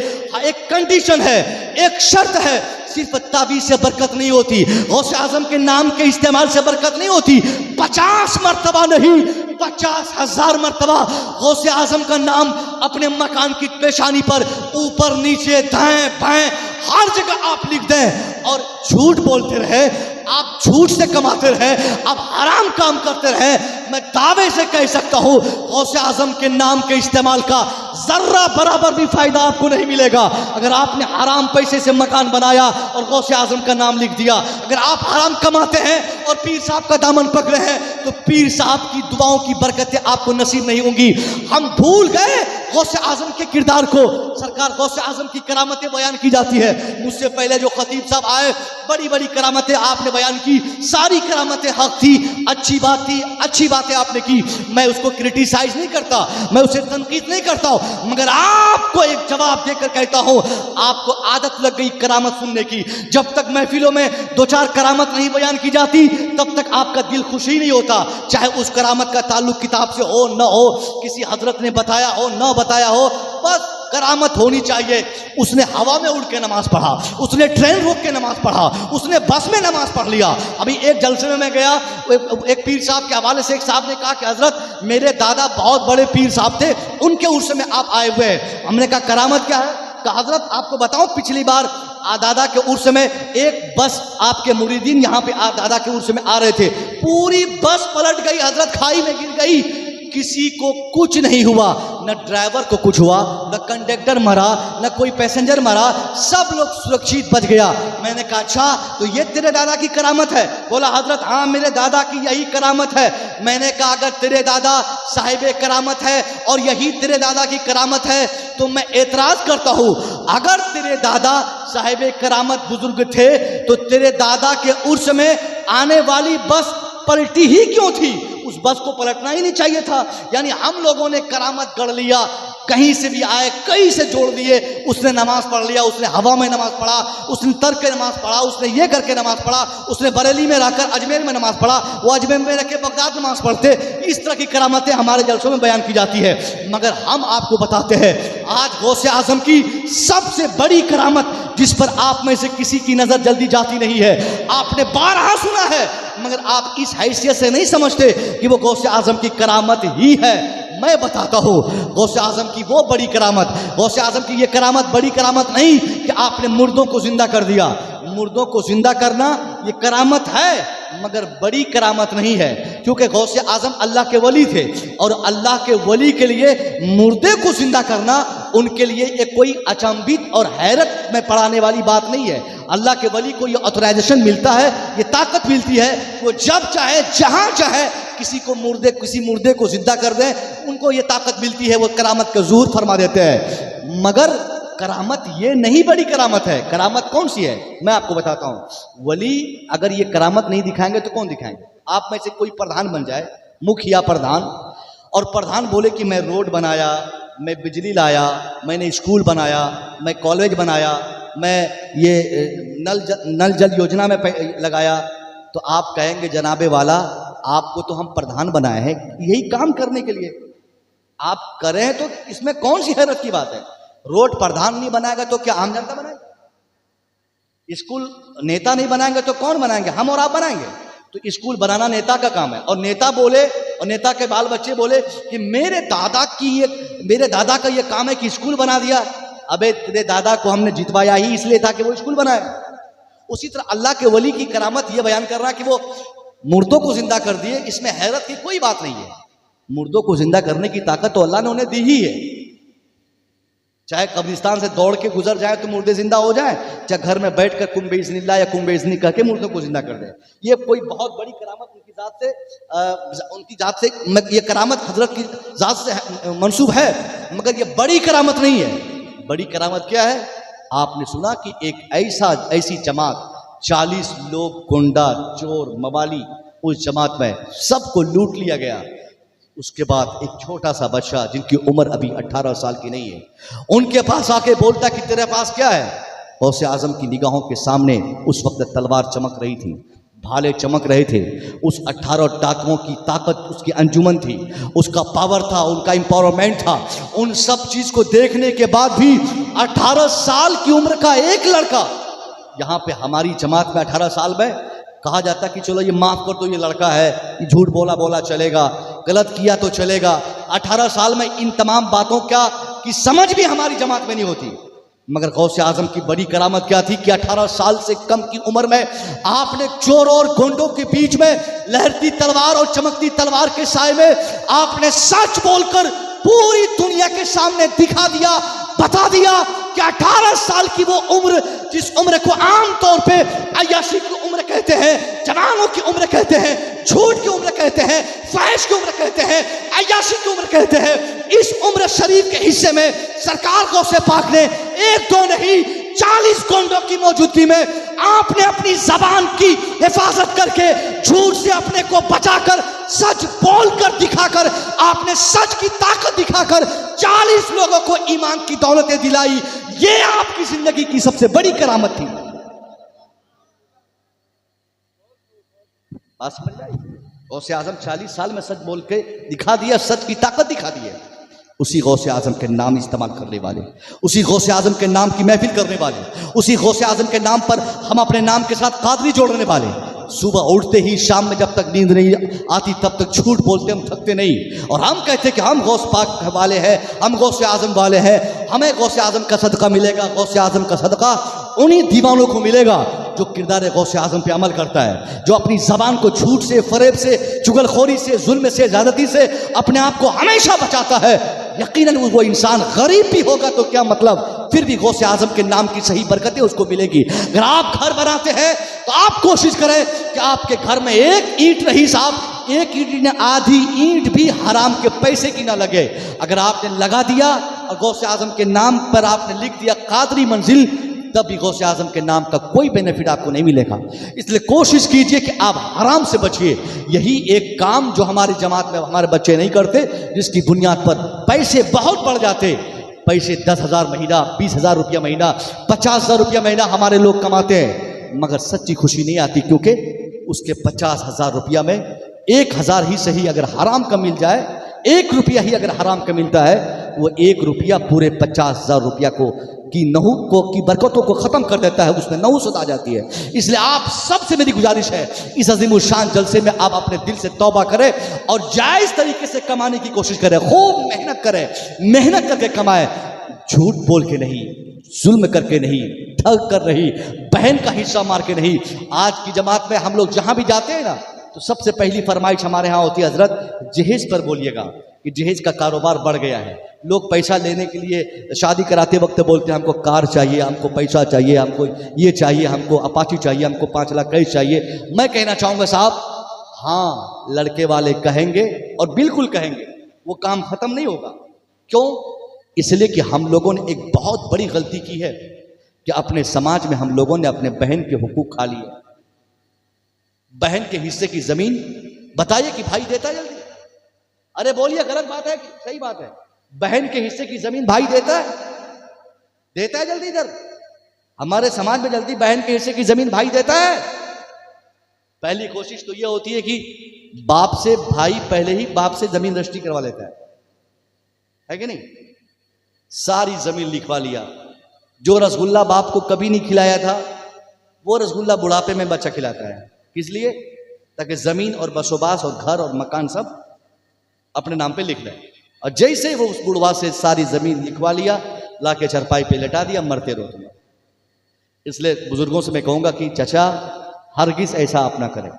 एक कंडीशन है, एक शर्त है, सिर्फ ताबीज़ से बरकत नहीं होती, गौसे आजम के नाम के इस्तेमाल से बरकत नहीं होती। 50 मरतबा नहीं, 50,000 मरतबा गौसे आजम का नाम अपने मकान की पेशानी पर ऊपर नीचे दाएं बाएं हर जगह आप लिख दें, और झूठ बोलते रहे, आप झूठ से कमाते रहे, आप हराम काम करते रहे। मैं दावे से कह सकता हूं गौसे आजम के नाम के इस्तेमाल का जर्रा बराबर भी फायदा आपको नहीं मिलेगा। अगर आपने हराम पैसे से मकान बनाया और गौसे आजम का नाम लिख दिया, अगर आप हराम कमाते हैं और पीर साहब का दामन पकड़े हैं, तो पीर साहब की दुआओं की बरकतें आपको नसीब नहीं होंगी। हम भूल गए गौसे आजम के किरदार को। सरकार गौसे आजम की करामतें बयान की जाती है, मुझसे पहले जो खतीब साहब आए बड़ी बड़ी करामतें आपने बयान की, सारी करामतें हक थी, अच्छी बात थी, अच्छी बातें आपने की। मैं उसको क्रिटिसाइज नहीं करता, मैं उसे तनकीद नहीं करता हूं, मगर आपको एक जवाब देकर कहता हूं, आपको आदत लग गई करामत सुनने की। जब तक महफिलों में 2-4 करामत नहीं बयान की जाती, तब तक आपका दिल खुशी नहीं होता, चाहे उस करामत का ताल्लुक किताब से हो न हो, किसी हजरत ने बताया हो न बताया हो, बस करामत होनी चाहिए। उसने हवा में उड़ के नमाज पढ़ा, उसने ट्रेन रोक के नमाज पढ़ा, उसने बस में नमाज पढ़ लिया। अभी एक जलसे में मैं गया, एक पीर साहब के हवाले से एक साहब ने कहा कि हजरत मेरे दादा बहुत बड़े पीर साहब थे, उनके उर्स में आप आए हुए हैं। हमने कहा करामत क्या है? कहा हजरत आपको बताऊं, पिछली बार दादा के उर्स में एक बस आपके मुरीदीन यहाँ पे दादा के उर्स में आ रहे थे, पूरी बस पलट गई हजरत, खाई में गिर गई, किसी को कुछ नहीं हुआ, न ड्राइवर को कुछ हुआ, न कंडक्टर मरा, न कोई पैसेंजर मरा, सब लोग सुरक्षित बच गया। मैंने कहा अच्छा तो ये तेरे दादा की करामत है? बोला हजरत हाँ मेरे दादा की यही करामत है। मैंने कहा अगर तेरे दादा साहिब करामत है और यही तेरे दादा की करामत है तो मैं एतराज करता हूँ, अगर तेरे दादा साहिब करामत बुजुर्ग थे तो तेरे दादा के उर्स में आने वाली बस पलटी ही क्यों थी? उस बस को पलटना ही नहीं चाहिए था। यानी हम लोगों ने करामत गढ़ लिया, कहीं से भी आए कहीं से जोड़ दिए। उसने नमाज पढ़ लिया, उसने हवा में नमाज पढ़ा, उसने तर्क के नमाज पढ़ा, उसने ये करके नमाज पढ़ा, उसने बरेली में रहकर अजमेर में नमाज पढ़ा, वो अजमेर में रह के बगदाद नमाज पढ़ते। इस तरह की करामतें हमारे जलसों में बयान की जाती है। मगर हम आपको बताते हैं आज गौसे आजम की सबसे बड़ी करामत जिस पर आप में से किसी की नजर जल्दी जाती नहीं है, आपने बारहा सुना है मगर आप इस हैसियत से नहीं समझते कि वो गौसे आजम की करामत ही है। मैं बताता हूँ गौसे आजम की वो बड़ी करामत, गौसे आजम की ये करामत बड़ी करामत नहीं कि आपने मुर्दों को जिंदा कर दिया। मुर्दों को जिंदा करना ये करामत है मगर बड़ी करामत नहीं है, क्योंकि गौसे आजम अल्लाह के वली थे और अल्लाह के वली के लिए मुर्दे को जिंदा करना उनके लिए एक कोई अचंभित और हैरत में पड़ाने वाली बात नहीं है। अल्लाह के वली को ये ऑथराइजेशन मिलता है, ये ताकत मिलती है, वो जब चाहे जहां चाहे किसी मुर्दे को जिंदा कर दें, उनको ये ताकत मिलती है, वो करामत का ज़ुहूर फरमा देते हैं। मगर करामत ये नहीं बड़ी करामत है। करामत कौन सी है मैं आपको बताता हूँ। वली अगर ये करामत नहीं दिखाएंगे तो कौन दिखाएंगे? आप में से कोई प्रधान बन जाए, मुखिया प्रधान, और प्रधान बोले कि मैं रोड बनाया, मैं बिजली लाया, मैंने स्कूल बनाया, मैं कॉलेज बनाया, मैं ये नल जल योजना में लगाया, तो आप कहेंगे जनाबे वाला आपको तो हम प्रधान बनाए हैं यही काम करने के लिए, आप करें तो इसमें कौन सी हैरत की बात है? रोड प्रधान नहीं बनाएगा तो क्या आम जनता बनाएगा? स्कूल नेता नहीं बनाएंगे तो कौन बनाएंगे? हम और आप बनाएंगे। तो स्कूल बनाना नेता का काम है। और नेता बोले और नेता के बाल बच्चे बोले कि मेरे दादा का ये काम है कि स्कूल बना दिया। अबे तेरे दादा को हमने जितवाया ही इसलिए था कि वो स्कूल बनाए। उसी तरह अल्लाह के वली की करामत ये बयान कर रहा है कि वो मुर्दों को जिंदा कर दिए, इसमें हैरत की कोई बात नहीं है। मुर्दों को जिंदा करने की ताकत तो अल्लाह ने उन्हें दी ही है। चाहे कब्रिस्तान से दौड़ के गुजर जाए तो मुर्दे जिंदा हो जाए, चाहे घर में बैठकर कुंबे इज़्निल्लाह या कुंबे इज़्नी कह के मुर्दों को जिंदा कर दे। ये कोई बहुत बड़ी करामत उनकी जात से ये करामत हजरत की जात से मंसूब है, मगर ये बड़ी करामत नहीं है। बड़ी करामत क्या है? आपने सुना कि एक ऐसी जमात 40 लोग गुंडा चोर मवाली उस जमात में सबको लूट लिया गया। उसके बाद एक छोटा सा बच्चा जिनकी उम्र अभी 18 साल की नहीं है, उनके पास आके बोलता कि तेरे पास क्या है? गौसे आजम की निगाहों के सामने उस वक्त तलवार चमक रही थी, भाले चमक रहे थे। उस 18 डाकुओं की ताकत उसकी अंजुमन थी, उसका पावर था, उनका एम्पावरमेंट था। उन सब चीज को देखने के बाद भी 18 साल की उम्र का एक लड़का, यहाँ पे हमारी जमात में 18 साल में कहा जाता कि चलो ये माफ कर दो, ये लड़का है, ये झूठ बोला चलेगा, गलत किया तो चलेगा। 18 साल में इन तमाम बातों की समझ भी हमारी जमात में नहीं होती। मगर गौसे आजम की बड़ी करामत क्या थी कि 18 साल से कम की उम्र में आपने चोरों और गुंडों के बीच में लहरती तलवार और चमकती तलवार के साए में आपने सच बोलकर पूरी दुनिया के सामने दिखा दिया, बता दिया कि 18 साल की वो उम्र, जिस उम्र को आम तौर पे अय्याशी की उम्र कहते हैं, जवानों की उम्र कहते हैं, झूठ की उम्र कहते हैं, फहश की उम्र कहते हैं, अय्याशी की उम्र कहते हैं, इस उम्र शरीफ के हिस्से में सरकार गौसे पाक ने एक दो नहीं 40 गुंडों की मौजूदगी में आपने अपनी जबान की हिफाजत करके झूठ से अपने को बचाकर सच बोलकर दिखाकर आपने सच की ताकत दिखाकर 40 लोगों को ईमान की दौलतें दिलाई। ये आपकी जिंदगी की सबसे बड़ी करामत थी। बात समझ आई? गौसे आजम 40 साल में सच बोल के दिखा दिया, सच की ताकत दिखा दी है। उसी गौसे आजम के नाम इस्तेमाल करने वाले, उसी गौसे आजम के नाम की महफिल करने वाले, उसी गौसे आजम के नाम पर हम अपने नाम के साथ कादरी जोड़ने वाले, सुबह उठते ही शाम में जब तक नींद नहीं आती तब तक झूठ बोलते, हम थकते नहीं। और हम कहते कि हम गौस पाक वाले हैं, हम गौसे आजम वाले हैं, हमें गौसे आजम का सदका मिलेगा। गौसे आजम का सदका उन्हीं दीवानों को मिलेगा जो किरदार गौसे आजम पे अमल करता है, जो अपनी जबान को झूठ से, फरेब से, चुगलखोरी से, जुल्म से, ज्यादती से अपने आप को हमेशा बचाता है। यकीनन वो इंसान गरीब भी होगा तो क्या मतलब, फिर भी गौसे आजम के नाम की सही बरकतें उसको मिलेगी। अगर आप घर बनाते हैं तो आप कोशिश करें कि आपके घर में एक ईंट रही साहब, एक ईंट ने आधी ईंट भी हराम के पैसे की ना लगे। अगर आपने लगा दिया और गौसे आजम के नाम पर आपने लिख दिया कादरी मंजिल, तब भी गौसे आजम के नाम का कोई बेनिफिट आपको नहीं मिलेगा। इसलिए कोशिश कीजिए कि आप हराम से बचिए। यही एक काम जो हमारी जमात में हमारे बच्चे नहीं करते, जिसकी बुनियाद पर पैसे बहुत बढ़ जाते। पैसे 10,000 महीना, 20,000 रुपया महीना, 50,000 रुपया महीना हमारे लोग कमाते हैं, मगर सच्ची खुशी नहीं आती, क्योंकि उसके 50,000 रुपया में 1,000 ही सही अगर हराम का मिल जाए, 1 रुपया ही अगर हराम का मिलता है, वो 1 रुपया पूरे 50,000 रुपया को की बरकतों को खत्म कर देता है, उसमें नहुसत आ जाती है। इसलिए आप सबसे मेरी गुजारिश है, इस अजीम शान जलसे में आप अपने दिल से तौबा करें और जायज तरीके से कमाने की कोशिश करें, खूब मेहनत करें, मेहनत करके कमाएं, झूठ बोल के नहीं, जुल्म करके नहीं, ठग कर नहीं, बहन का हिस्सा मार के नहीं। आज की जमात में हम लोग जहां भी जाते हैं ना, तो सबसे पहली फरमाइश हमारे यहाँ होती है, हजरत जहेज पर बोलिएगा, कि जहेज का कारोबार बढ़ गया है। लोग पैसा लेने के लिए शादी कराते वक्त बोलते हैं हमको कार चाहिए, हमको पैसा चाहिए, हमको ये चाहिए, हमको अपाची चाहिए, हमको 5 लाख कैश चाहिए। मैं कहना चाहूँगा साहब, हाँ लड़के वाले कहेंगे और बिल्कुल कहेंगे, वो काम खत्म नहीं होगा। क्यों? इसलिए कि हम लोगों ने एक बहुत बड़ी गलती की है कि अपने समाज में हम लोगों ने अपने बहन के हुकूक खा लिए। बहन के हिस्से की जमीन बताइए कि भाई देता है जल्दी? अरे बोलिए, गलत बात है कि सही बात है? बहन के हिस्से की जमीन भाई देता है? देता है जल्दी? इधर हमारे समाज में जल्दी बहन के हिस्से की जमीन भाई देता है? पहली कोशिश तो यह होती है कि बाप से भाई पहले ही बाप से जमीन रजिस्ट्री करवा लेता है कि नहीं? सारी जमीन लिखवा लिया। जो रसगुल्ला बाप को कभी नहीं खिलाया था, वो रसगुल्ला बुढ़ापे में बच्चा खिलाता है। किस लिए? ताकि जमीन और बसोबास और घर और मकान सब अपने नाम पे लिख ले। और जैसे वो उस बुढ़वा से सारी जमीन लिखवा लिया, लाके चरपाई पे लेटा दिया, मरते रहो तुम। इसलिए बुजुर्गों से मैं कहूंगा कि चचा हरगिज ऐसा आप ना करें,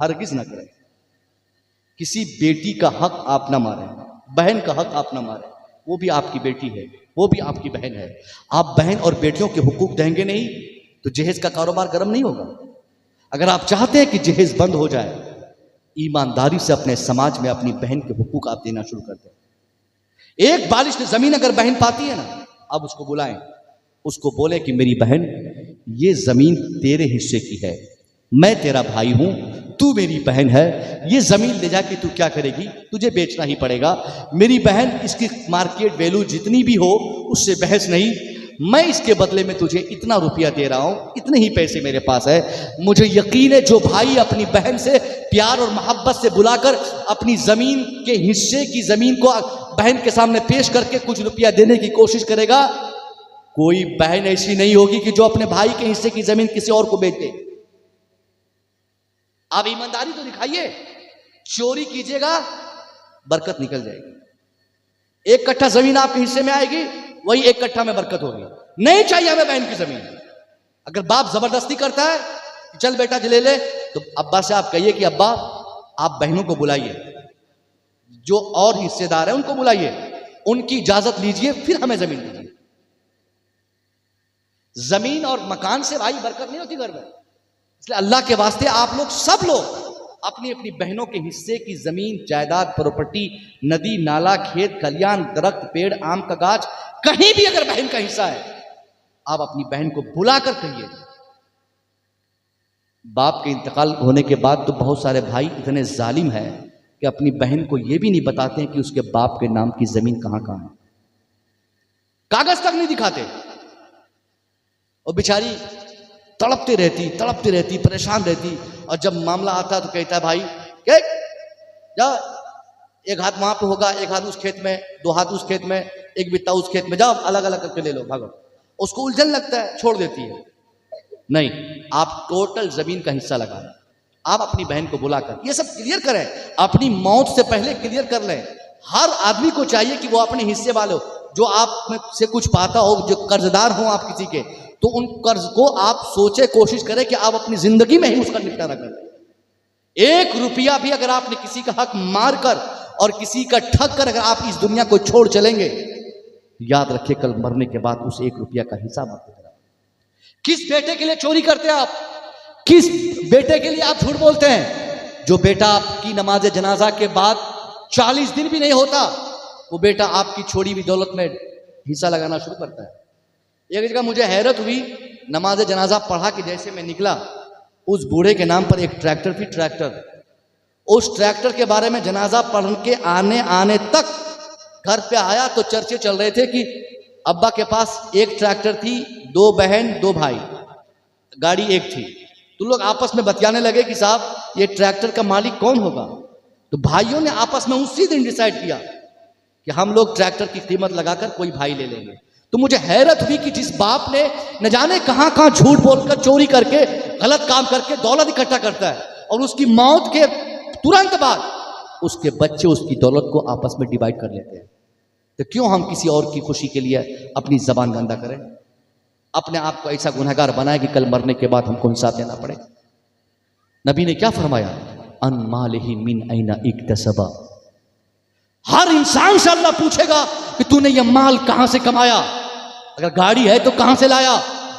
हरगिज ना करें। किसी बेटी का हक आप ना मारें, बहन का हक आप ना मारें। वो भी आपकी बेटी है, वो भी आपकी बहन है। आप बहन और बेटियों के हुकूक देंगे नहीं तो जहेज का कारोबार गर्म नहीं होगा। अगर आप चाहते हैं कि जहेज बंद हो जाए, ईमानदारी से अपने समाज में अपनी बहन के हुकूक आप देना शुरू कर दें। एक बारिश में जमीन अगर बहन पाती है ना, अब उसको बुलाएं, उसको बोले कि मेरी बहन, ये जमीन तेरे हिस्से की है, मैं तेरा भाई हूं, तू मेरी बहन है, ये जमीन ले जाके तू क्या करेगी? तुझे बेचना ही पड़ेगा। मेरी बहन, इसकी मार्केट वैल्यू जितनी भी हो उससे बहस नहीं, मैं इसके बदले में तुझे इतना रुपया दे रहा हूं, इतने ही पैसे मेरे पास है। मुझे यकीन है जो भाई अपनी बहन से प्यार और मोहब्बत से बुलाकर अपनी जमीन के हिस्से की जमीन को बहन के सामने पेश करके कुछ रुपया देने की कोशिश करेगा, कोई बहन ऐसी नहीं होगी कि जो अपने भाई के हिस्से की जमीन किसी और को बेच दे। आप ईमानदारी तो दिखाइए। चोरी कीजिएगा, बरकत निकल जाएगी। 1 कट्ठा जमीन आपके हिस्से में आएगी, वही 1 कट्ठा में बरकत होगी। नहीं चाहिए हमें बहन की जमीन। अगर बाप जबरदस्ती करता है कि चल बेटा ले ले, तो अब्बा से आप कहिए कि अब्बा आप बहनों को बुलाइए, जो और हिस्सेदार है उनको बुलाइए, उनकी इजाजत लीजिए, फिर हमें जमीन दीजिए। जमीन और मकान से भाई बरकत नहीं होती घर में। इसलिए अल्लाह के वास्ते आप लोग, सब लोग अपनी अपनी बहनों के हिस्से की जमीन, जायदाद, प्रॉपर्टी, नदी, नाला, खेत, खलियान, दरख्त, पेड़, आम का गाछ, कहीं भी अगर बहन का हिस्सा है, आप अपनी बहन को बुलाकर कहिए। बाप के इंतकाल होने के बाद तो बहुत सारे भाई इतने जालिम हैं कि अपनी बहन को यह भी नहीं बताते हैं कि उसके बाप के नाम की जमीन कहां कहां है, कागज तक नहीं दिखाते। और बेचारी तड़पती रहती, परेशान रहती। और जब मामला आता तो कहता है भाई क्या जा एक हाथ वहां पे होगा, एक हाथ उस खेत में, 2 हाथ उस खेत में, एक बित्ता उस खेत में, जाओ अलग अलग करके ले लो, भागो। उसको उलझन लगता है, छोड़ देती है। नहीं, आप टोटल जमीन का हिस्सा लगाएं। आप अपनी बहन को बुलाकर ये सब क्लियर करें, अपनी मौत से पहले क्लियर कर लें। हर आदमी को चाहिए कि वो अपने हिस्से वालों, जो आप से कुछ पाता हो, जो कर्जदार हो आप किसी के, तो उन कर्ज को आप सोचे, कोशिश करें कि आप अपनी जिंदगी में ही उसका निपटारा करें। 1 रुपया भी अगर आपने किसी का हक मार कर और किसी का ठग कर अगर आप इस दुनिया को छोड़ चलेंगे, याद रखिए कल मरने के बाद उस 1 रुपया का हिसाब आपको देना। किस बेटे के लिए चोरी करते हैं आप? किस बेटे के लिए आप झूठ बोलते हैं? जो बेटा आपकी नमाज जनाजा के बाद 40 दिन भी नहीं होता, वो बेटा आपकी छोड़ी हुई दौलत में हिस्सा लगाना शुरू करता है। एक जगह मुझे हैरत हुई, नमाज जनाजा पढ़ा कि जैसे मैं निकला, उस बूढ़े के नाम पर एक ट्रैक्टर थी, ट्रैक्टर। उस ट्रैक्टर के बारे में जनाजा पढ़ के आने तक घर पे आया तो चर्चे चल रहे थे कि अब्बा के पास एक ट्रैक्टर थी, 2 बहन 2 भाई, गाड़ी एक थी। तो लोग आपस में बतियाने लगे कि साहब ये ट्रैक्टर का मालिक कौन होगा। तो भाइयों ने आपस में उसी दिन डिसाइड किया कि हम लोग ट्रैक्टर की कीमत लगाकर कोई भाई ले लेंगे। तो मुझे हैरत हुई कि जिस बाप ने न जाने कहां कहां झूठ बोलकर, चोरी करके, गलत काम करके दौलत इकट्ठा करता है, और उसकी मौत के तुरंत बाद उसके बच्चे उसकी दौलत को आपस में डिवाइड कर लेते हैं। तो क्यों हम किसी और की खुशी के लिए अपनी जबान गंदा करें, अपने आप को ऐसा गुनहगार बनाए कि कल मरने के बाद हमको हिसाब देना पड़े। नबी ने क्या फरमाया? अन मालिही मिन ऐना इक्तसबा। हर इंसान से अल्लाह पूछेगा कि तूने ये माल कहां से कमाया। अगर गाड़ी है तो कहां से लाया,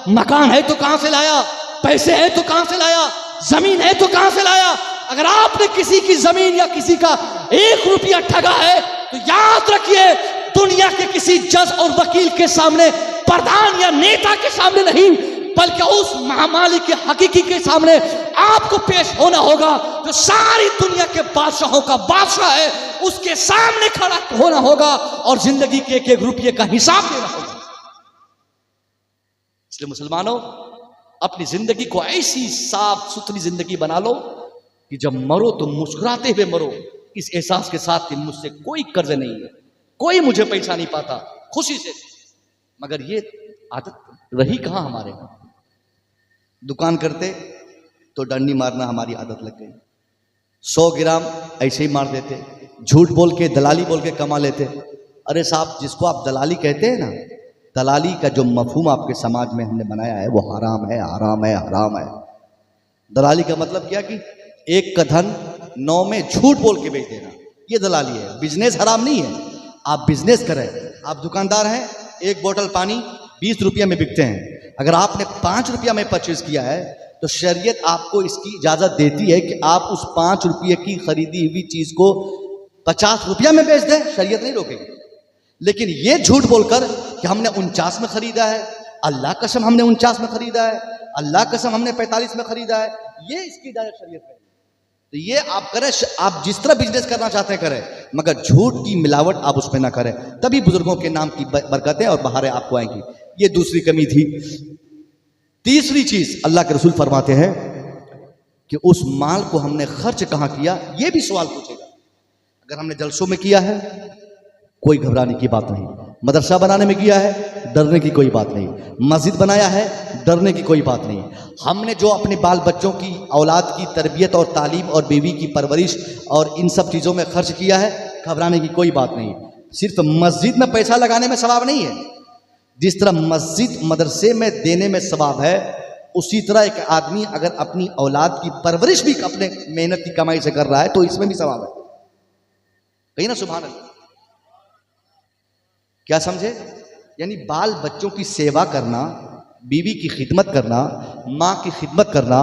मकान है तो कहां से लाया, पैसे है तो कहां से लाया, जमीन है तो कहां से लाया। अगर आपने किसी की जमीन या किसी का 1 रुपया ठगा है तो याद रखिए, दुनिया के किसी जज और वकील के सामने, प्रधान या नेता के सामने नहीं, बल्कि उस महामालिक के हकीकी के सामने आपको पेश होना होगा, जो सारी दुनिया के बादशाहों का बादशाह है। उसके सामने खड़ा होना होगा और जिंदगी के 1 रुपये का हिसाब देना होगा। इसलिए मुसलमानों, अपनी जिंदगी को ऐसी साफ सुथरी जिंदगी बना लो कि जब मरो तो मुस्कुराते हुए मरो, इस एहसास के साथ कि मुझसे कोई कर्ज नहीं है, कोई मुझे पैसा नहीं पाता, खुशी से। मगर ये आदत रही कहां हमारे में। दुकान करते तो डंडी मारना हमारी आदत लग गई। 100 ग्राम ऐसे ही मार देते, झूठ बोल के, दलाली बोल के कमा लेते। अरे साहब, जिसको आप दलाली कहते हैं ना, दलाली का जो मफहूम आपके समाज में हमने बनाया है वो हराम है, हराम है, हराम है। दलाली का मतलब क्या कि एक का धन 9 में झूठ बोल के बेच देना, ये दलाली है। बिजनेस हराम नहीं है। आप बिजनेस करें, आप दुकानदार हैं, 1 बोतल पानी 20 रुपये में बिकते हैं। अगर आपने 5 रुपया में परचेज किया है तो शरीयत आपको इसकी इजाजत देती है कि आप उस 5 रुपये की खरीदी हुई चीज को 50 रुपया में बेच दें, शरीयत नहीं रोकेगी। लेकिन ये झूठ बोलकर कि हमने 49 में खरीदा है, अल्लाह कसम हमने 49 में खरीदा है, अल्लाह कसम हमने 45 में खरीदा है, ये इसकी इजाजत शरीयत है। तो ये आप करें, आप जिस तरह बिजनेस करना चाहते हैं करें, मगर झूठ की मिलावट आप उसमें ना करें, तभी बुजुर्गों के नाम की बरकतें और बहारें आपको आएंगी। ये दूसरी कमी थी। तीसरी चीज, अल्लाह के रसूल फरमाते हैं कि उस माल को हमने खर्च कहां किया, यह भी सवाल पूछेगा। अगर हमने जलसों में किया है, कोई घबराने की बात नहीं। मदरसा बनाने में किया है, डरने की कोई बात नहीं। मस्जिद बनाया है, डरने की कोई बात नहीं। हमने जो अपने बाल बच्चों की, औलाद की तरबियत और तालीम और बीवी की परवरिश और इन सब चीज़ों में खर्च किया है, घबराने की कोई बात नहीं। सिर्फ मस्जिद में पैसा लगाने में सवाब नहीं है। जिस तरह मस्जिद मदरसे में देने में सवाब है, उसी तरह एक आदमी अगर अपनी औलाद की परवरिश भी अपने मेहनत की कमाई से कर रहा है तो इसमें भी सवाब है। कहीं ना सुभान अल्लाह। क्या समझे? यानी बाल बच्चों की सेवा करना, बीवी की खिदमत करना, माँ की खिदमत करना,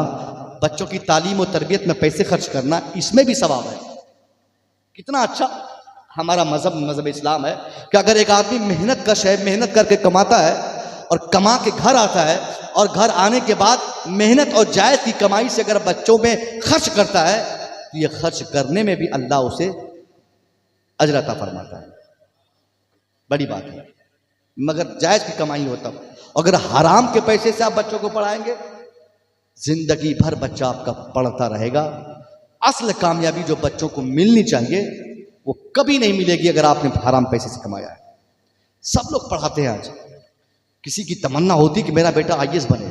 बच्चों की तालीम और तरबियत में पैसे खर्च करना, इसमें भी सवाब है। कितना अच्छा हमारा मजहब इस्लाम है कि अगर एक आदमी मेहनत कश है, मेहनत करके कमाता है और कमा के घर आता है और घर आने के बाद मेहनत और जायज़ की कमाई से अगर बच्चों में खर्च करता है तो ये खर्च करने में भी अल्लाह उसे अजर अता फरमाता है। बड़ी बात है। मगर जायज़ की कमाई हो तब। अगर हराम के पैसे से आप बच्चों को पढ़ाएंगे, जिंदगी भर बच्चा आपका पढ़ता रहेगा। असल कामयाबी जो बच्चों को मिलनी चाहिए वो कभी नहीं मिलेगी अगर आपने हराम पैसे से कमाया है। सब लोग पढ़ाते हैं आज, किसी की तमन्ना होती कि मेरा बेटा IAS बने,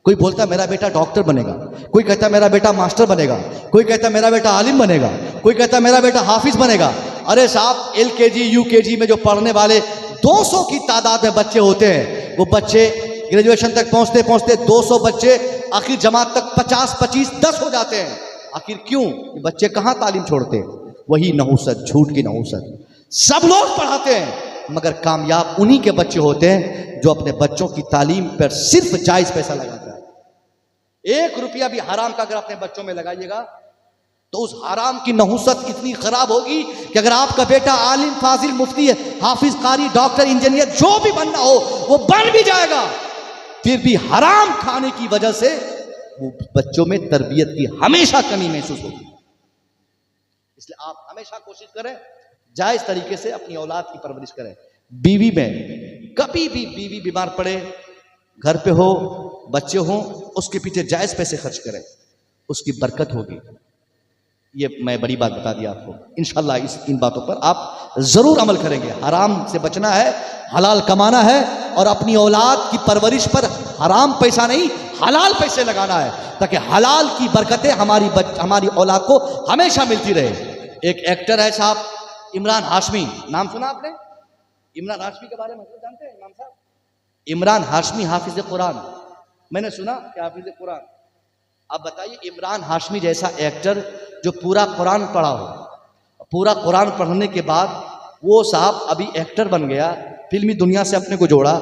कोई बोलता मेरा बेटा डॉक्टर बनेगा, कोई कहता मेरा बेटा मास्टर बनेगा, कोई कहता मेरा बेटा आलिम बनेगा, कोई कहता मेरा बेटा हाफिज बनेगा। अरे साहब, LKG UKG में जो पढ़ने वाले 200 की तादाद में बच्चे होते हैं, वो बच्चे ग्रेजुएशन तक पहुंचते पहुंचते 200 बच्चे आखिर जमात तक 50, 25, 10 हो जाते हैं। आखिर क्यों? ये बच्चे कहाँ तालीम छोड़ते हैं? वही नहुसत, झूठ की नहुसत। सब लोग पढ़ाते हैं मगर कामयाब उन्हीं के बच्चे होते हैं जो अपने बच्चों की तालीम पर सिर्फ जायज पैसा लगाता है। 1 रुपया भी हराम का अगर अपने बच्चों में लगाइएगा तो उस हराम की नहुसत इतनी खराब होगी कि अगर आपका बेटा आलिम, फाजिल, मुफ्ती, हाफिज, कारी, डॉक्टर, इंजीनियर जो भी बनना हो वो बन भी जाएगा, फिर भी हराम खाने की वजह से वो बच्चों में तरबियत की हमेशा कमी महसूस होगी। इसलिए आप हमेशा कोशिश करें जायज तरीके से अपनी औलाद की परवरिश करें। बीवी में कभी भी बीवी बीमार पड़े, घर पे हो, बच्चे हो, उसके पीछे जायज पैसे खर्च करें, उसकी बरकत होगी। ये मैं बड़ी बात बता दी आपको। इंशाअल्लाह इन बातों पर आप जरूर अमल करेंगे। हराम से बचना है, हलाल कमाना है और अपनी औलाद की परवरिश पर हराम पैसा नहीं, हलाल पैसे लगाना है ताकि हलाल की बरकतें हमारी औलाद को हमेशा मिलती रहे। एक एक्टर है साहब, इमरान हाशमी, नाम सुना आपने? इमरान हाशमी के बारे में जानते हैं इमाम साहब? इमरान हाशमी हाफिज कुरान, मैंने सुना कि हाफिज कुरान। आप बताइए, इमरान हाशमी जैसा एक्टर जो पूरा कुरान पढ़ा हो, पूरा कुरान पढ़ने के बाद वो साहब अभी एक्टर बन गया, फिल्मी दुनिया से अपने को जोड़ा,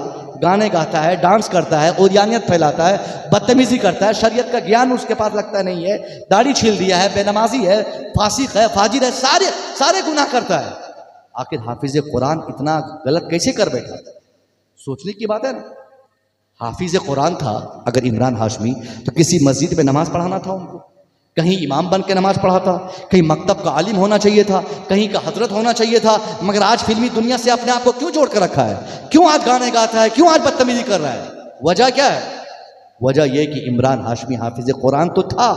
गाने गाता है, डांस करता है, ओरियानियत फैलाता है, बदतमीजी करता है, शरीयत का ज्ञान उसके पास लगता नहीं है, दाढ़ी छील दिया है, बेनमाजी है, फासिक है, फाजिर है, सारे गुनाह करता है। आखिर हाफिज कुरान इतना गलत कैसे कर बैठा? सोचने की बात है ना। हाफिज कुरान था अगर इमरान हाशमी, तो किसी मस्जिद में नमाज पढ़ाना था उनको, कहीं इमाम बन के नमाज पढ़ाता, कहीं मकतब का आलिम होना चाहिए था, कहीं का हजरत होना चाहिए था। मगर आज फिल्मी दुनिया से अपने आप को क्यों जोड़ कर रखा है? क्यों आज गाने गाता है? क्यों आज बदतमीजी कर रहा है? वजह क्या है? वजह यह कि इमरान हाशमी हाफिज कुरान तो था,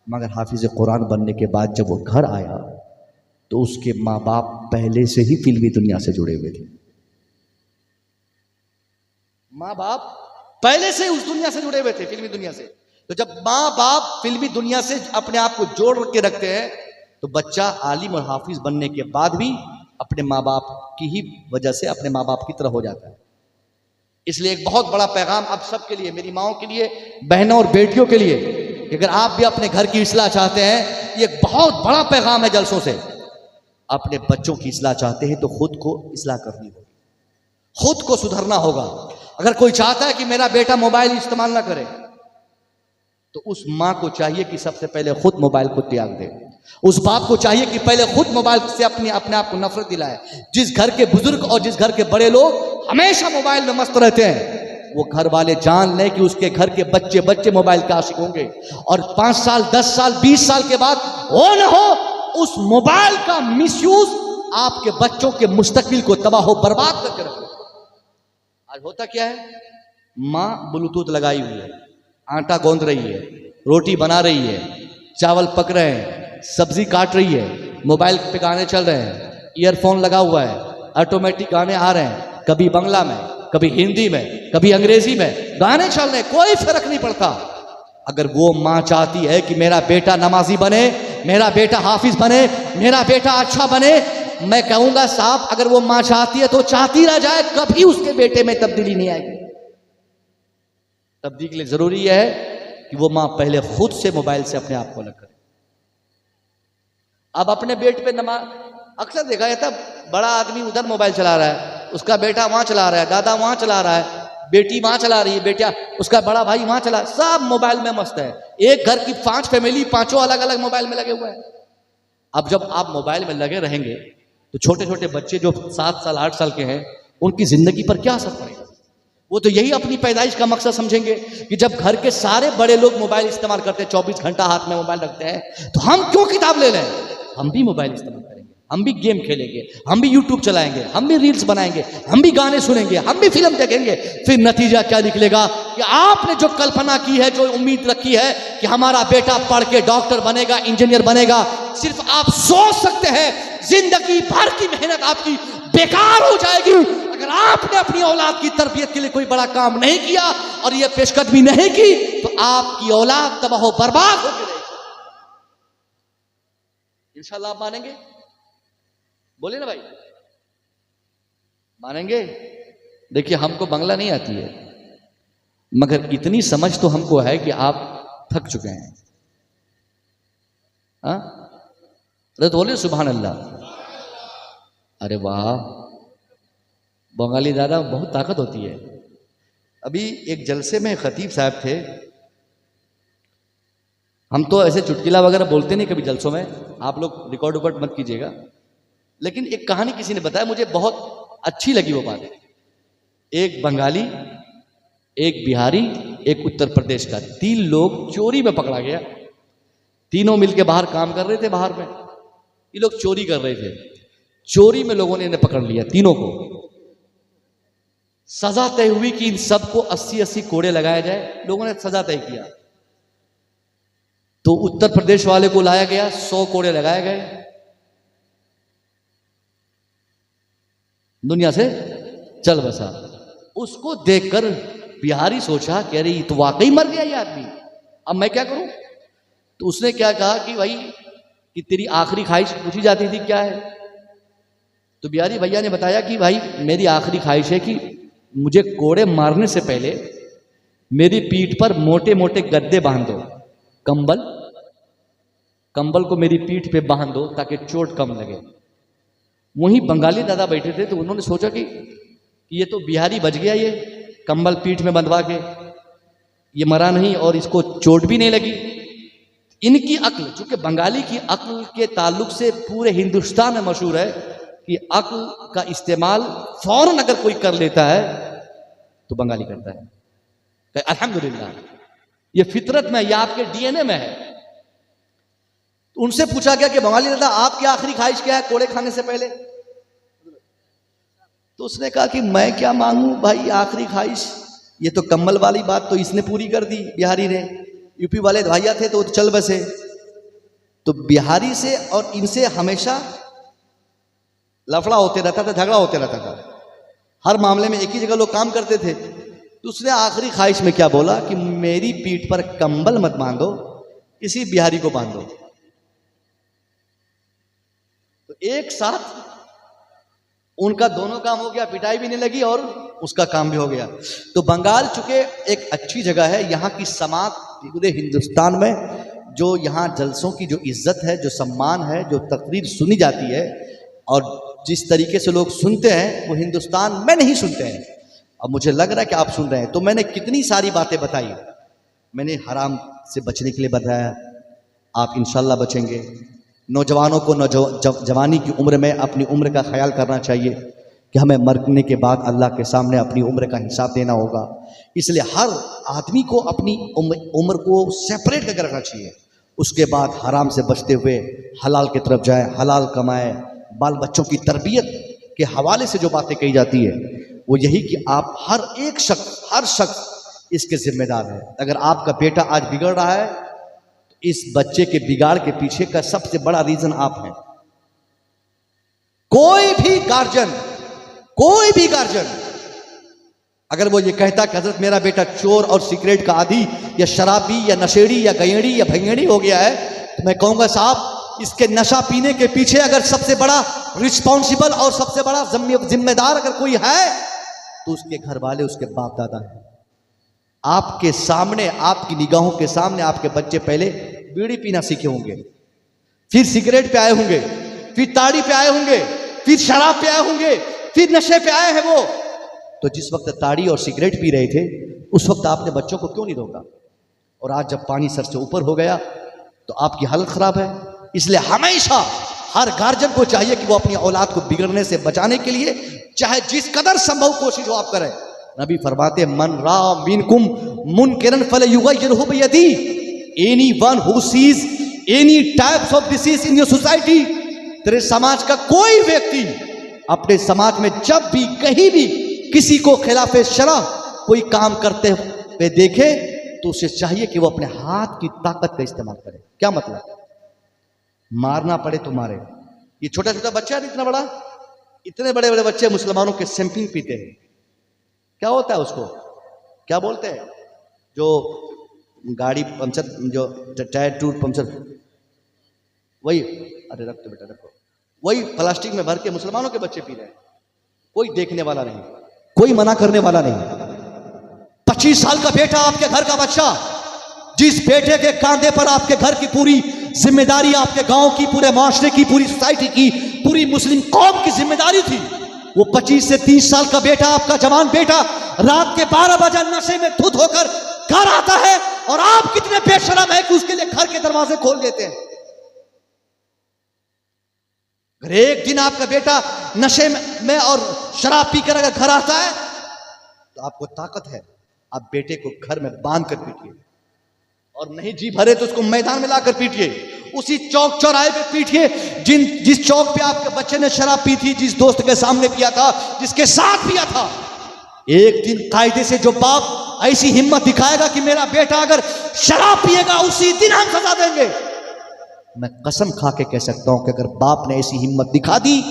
मगर हाफिज कुरान बनने के बाद जब वो घर आया तो उसके माँ बाप पहले से ही फिल्मी दुनिया से जुड़े हुए थे। माँ बाप पहले से उस दुनिया से जुड़े हुए थे, फिल्मी दुनिया से। तो जब माँ बाप फिल्मी दुनिया से अपने आप को जोड़ के रखते हैं तो बच्चा आलिम और हाफिज बनने के बाद भी अपने माँ बाप की ही वजह से अपने माँ बाप की तरह हो जाता है। इसलिए एक बहुत बड़ा पैगाम आप सबके लिए, मेरी माओं के लिए, बहनों और बेटियों के लिए, कि अगर आप भी अपने घर की इस्लाह चाहते हैं, ये एक बहुत बड़ा पैगाम है जलसों से। अपने बच्चों की इस्लाह चाहते हैं तो खुद को इस्लाह करनी होगी, खुद को सुधरना होगा। अगर कोई चाहता है कि मेरा बेटा मोबाइल इस्तेमाल ना करे, तो उस माँ को चाहिए कि सबसे पहले खुद मोबाइल को त्याग दे। उस बाप को चाहिए कि पहले खुद मोबाइल से अपने आप को नफरत दिलाए। जिस घर के बुजुर्ग और जिस घर के बड़े लोग हमेशा मोबाइल में मस्त रहते हैं, वो घर वाले जान लें कि उसके घर के बच्चे मोबाइल के आशिक होंगे, और 5 साल, 10 साल, 20 साल के बाद हो न हो उस मोबाइल का मिसयूज आपके बच्चों के मुस्तकबिल को तबाह बर्बाद करके रखेगा। आज होता क्या है, माँ ब्लूटूथ लगाई हुई है, आटा गूंद रही है, रोटी बना रही है, चावल पक रहे हैं, सब्जी काट रही है, मोबाइल पे गाने चल रहे हैं, ईयरफोन लगा हुआ है, ऑटोमेटिक गाने आ रहे हैं, कभी बांग्ला में, कभी हिंदी में, कभी अंग्रेजी में गाने चल रहे हैं, कोई फर्क नहीं पड़ता। अगर वो माँ चाहती है कि मेरा बेटा नमाजी बने, मेरा बेटा हाफिज बने, मेरा बेटा अच्छा बने, मैं कहूंगा साहब, अगर वो माँ चाहती है तो चाहती रह जाए, कभी उसके बेटे में तब्दीली नहीं आएगी। तब्दीली के लिए जरूरी है कि वो माँ पहले खुद से मोबाइल से अपने आप को अलग करे। अब अपने बेटे पे नमाज, अक्सर देखा जाता, बड़ा आदमी उधर मोबाइल चला रहा है, उसका बेटा वहां चला रहा है, दादा वहां चला रहा है, बेटी वहां चला रही है, बेटा उसका बड़ा भाई वहां चला, सब मोबाइल में मस्त है। एक घर की 5 फैमिली, 5 अलग अलग मोबाइल में लगे हुए हैं। अब जब आप मोबाइल में लगे रहेंगे तो छोटे छोटे बच्चे जो 7 साल 8 साल के हैं, उनकी जिंदगी पर क्या असर पड़ेगा? वो तो यही अपनी पैदाइश का मकसद समझेंगे कि जब घर के सारे बड़े लोग मोबाइल इस्तेमाल करते हैं, 24 घंटा हाथ में मोबाइल रखते हैं, तो हम क्यों किताब ले लें? हम भी मोबाइल इस्तेमाल करेंगे, हम भी गेम खेलेंगे, हम भी यूट्यूब चलाएंगे, हम भी रील्स बनाएंगे, हम भी गाने सुनेंगे, हम भी फिल्म देखेंगे। फिर नतीजा क्या निकलेगा कि आपने जो कल्पना की है, जो उम्मीद रखी है कि हमारा बेटा पढ़ के डॉक्टर बनेगा, इंजीनियर बनेगा, सिर्फ आप सोच सकते हैं, जिंदगी भर की मेहनत आपकी बेकार हो जाएगी अगर आपने अपनी औलाद की तरबियत के लिए कोई बड़ा काम नहीं किया और ये पेशकदमी नहीं की, तो आपकी औलाद तबाह हो बर्बाद हो गई। इंशाल्लाह आप मानेंगे? बोले ना भाई, मानेंगे? देखिए, हमको बांग्ला नहीं आती है, मगर इतनी समझ तो हमको है कि आप थक चुके हैं। हाँ, अरे तो बोले सुभान अल्लाह। अरे वाह, बंगाली दादा बहुत ताकत होती है। अभी एक जलसे में खतीब साहब थे, हम तो ऐसे चुटकिला वगैरह बोलते नहीं कभी जलसों में, आप लोग रिकॉर्ड मत कीजिएगा, लेकिन एक कहानी किसी ने बताया, मुझे बहुत अच्छी लगी वो बात। एक बंगाली, एक बिहारी, एक उत्तर प्रदेश का, 3 लोग चोरी में पकड़ा गया। तीनों मिलके बाहर काम कर रहे थे, बाहर में ये लोग चोरी कर रहे थे। चोरी में लोगों ने इन्हें पकड़ लिया, तीनों को। सजा तय हुई कि इन सबको 80-80 कोड़े लगाए जाए। लोगों ने सजा तय किया, तो उत्तर प्रदेश वाले को लाया गया, 100 कोड़े लगाए गए। दुनिया से चल बसा। उसको देखकर बिहारी सोचा कि अरे ये तो वाकई मर गया ये आदमी, अब मैं क्या करूं? तो उसने क्या कहा कि भाई कि तेरी आखिरी ख्वाहिश पूछी जाती थी क्या है? तो बिहारी भैया ने बताया कि भाई मेरी आखिरी ख्वाहिश है कि मुझे कोड़े मारने से पहले मेरी पीठ पर मोटे मोटे गद्दे बांध दो, कंबल को मेरी पीठ पे बांध दो ताकि चोट कम लगे। वहीं बंगाली दादा बैठे थे, तो उन्होंने सोचा कि ये तो बिहारी बच गया, ये कंबल पीठ में बंधवा के, ये मरा नहीं और इसको चोट भी नहीं लगी। इनकी अक्ल, चूंकि बंगाली की अक्ल के ताल्लुक से पूरे हिंदुस्तान में मशहूर है कि अक्ल का इस्तेमाल फौरन अगर कोई कर लेता है तो बंगाली करता है। अल्हम्दुलिल्लाह, ये फितरत में, ये आपके डीएनए में है। उनसे पूछा गया कि बंगाली दादा आपकी आखिरी ख्वाहिश क्या है कोड़े खाने से पहले? तो उसने कहा कि मैं क्या मांगू भाई आखिरी ख्वाहिश, ये तो कम्बल वाली बात तो इसने पूरी कर दी, बिहारी ने। यूपी वाले भाइया थे तो चल बसे। तो बिहारी से और इनसे हमेशा लफड़ा होते रहता था, झगड़ा होते रहता था, हर मामले में एक ही जगह लोग काम करते थे। तो उसने आखिरी ख्वाहिश में क्या बोला कि मेरी पीठ पर कंबल मत बांधो, किसी बिहारी को बांधो। तो एक साथ उनका दोनों काम हो गया, पिटाई भी नहीं लगी और उसका काम भी हो गया। तो बंगाल चूंकि एक अच्छी जगह है, यहाँ की समाज पूरे हिंदुस्तान में जो यहाँ जलसों की जो इज्जत है, जो सम्मान है, जो तकरीर सुनी जाती है और जिस तरीके से लोग सुनते हैं वो हिंदुस्तान में नहीं सुनते हैं। अब मुझे लग रहा है कि आप सुन रहे हैं। तो मैंने कितनी सारी बातें बताई, मैंने हराम से बचने के लिए बताया, आप इंशाल्लाह बचेंगे। नौजवानों को जवानी की उम्र में अपनी उम्र का ख्याल करना चाहिए कि हमें मरने के बाद अल्लाह के सामने अपनी उम्र का हिसाब देना होगा। इसलिए हर आदमी को अपनी उम्र को सेपरेट करके रखना चाहिए। उसके बाद हराम से बचते हुए हलाल की तरफ जाए, हलाल कमाए। बाल बच्चों की तरबियत के हवाले से जो बातें कही जाती है वो यही कि आप हर शख्स इसके जिम्मेदार है। अगर आपका बेटा आज बिगड़ रहा है तो इस बच्चे के बिगाड़ के पीछे का सबसे बड़ा रीजन आप हैं। कोई भी गार्जियन अगर वो ये कहता कि हजरत मेरा बेटा चोर और सिगरेट का आदी या शराबी या नशेड़ी या गैंडी या भंगेड़ी हो गया है, तो मैं कहूंगा साहब इसके नशा पीने के पीछे अगर सबसे बड़ा रिस्पॉन्सिबल और सबसे बड़ा जिम्मेदार अगर कोई है तो उसके घर वाले, उसके बाप दादा हैं। आपके सामने, आपकी निगाहों के सामने आपके बच्चे पहले बीड़ी पीना सीखे होंगे, फिर सिगरेट पे आए होंगे, फिर ताड़ी पे आए होंगे, फिर शराब पे आए होंगे, फिर नशे पे आए हैं वो। तो जिस वक्त ताड़ी और सिगरेट पी रहे थे उस वक्त आपने बच्चों को क्यों नहीं रोका? और आज जब पानी सर से ऊपर हो गया तो आपकी हालत खराब है। इसलिए हमेशा हर गार्जियन को चाहिए कि वो अपनी औलाद को बिगड़ने से बचाने के लिए चाहे जिस कदर संभव कोशिश हो आप करें। नबी फरमाते मन रा मिनकुम मुनकरन फलयुगय्यिरहु बियदी, anyone who sees any types of disease in your society, तेरे समाज का कोई व्यक्ति अपने समाज में जब भी कहीं भी किसी को खिलाफे शरा कोई काम करते हुए देखे तो उसे चाहिए कि वो अपने हाथ की ताकत का इस्तेमाल करे। क्या मतलब? मारना पड़े तो मारे, ये छोटा छोटा बच्चा है इतना बड़ा, इतने बड़े बड़े बच्चे मुसलमानों के सैंपलिंग पीते हैं। क्या होता है उसको, क्या बोलते हैं, जो गाड़ी पंचर, जो टायर टूट पंचर, वही, अरे रख दो बेटा रखो, वही प्लास्टिक में भर के मुसलमानों के बच्चे पी रहे हैं। कोई देखने वाला नहीं, कोई मना करने वाला नहीं। 25 साल का बेटा, आपके घर का बच्चा, जिस बेटे के कांधे पर आपके घर की पूरी जिम्मेदारी, आपके गांव की, पूरे माशरे की, पूरी सोसाइटी की, पूरी मुस्लिम कौम की जिम्मेदारी थी, वो 25 से 30 साल का बेटा, आपका जवान बेटा, रात के 12 बजे नशे में धुत होकर घर आता है, और आप कितने बेशरम है कि उसके लिए घर के दरवाजे खोल देते हैं। अगर एक दिन आपका बेटा नशे में और शराब पीकर अगर घर आता है, तो आपको ताकत है, आप बेटे को घर में बांध कर पीटिए, और नहीं जी भरे तो उसको मैदान में लाकर पीटिए, उसी चौक चौराहे पे पीटिए जिस चौक पे आपके बच्चे ने शराब पी थी, जिस दोस्त के सामने पिया था, जिसके साथ पिया था। एक दिन कायदे से जो बाप ऐसी हिम्मत दिखाएगा कि मेरा बेटा अगर शराब पिएगा, उसी दिन हम सजा देंगे, मैं कसम खा के कह सकता हूं कि अगर बाप ने ऐसी हिम्मत दिखा दी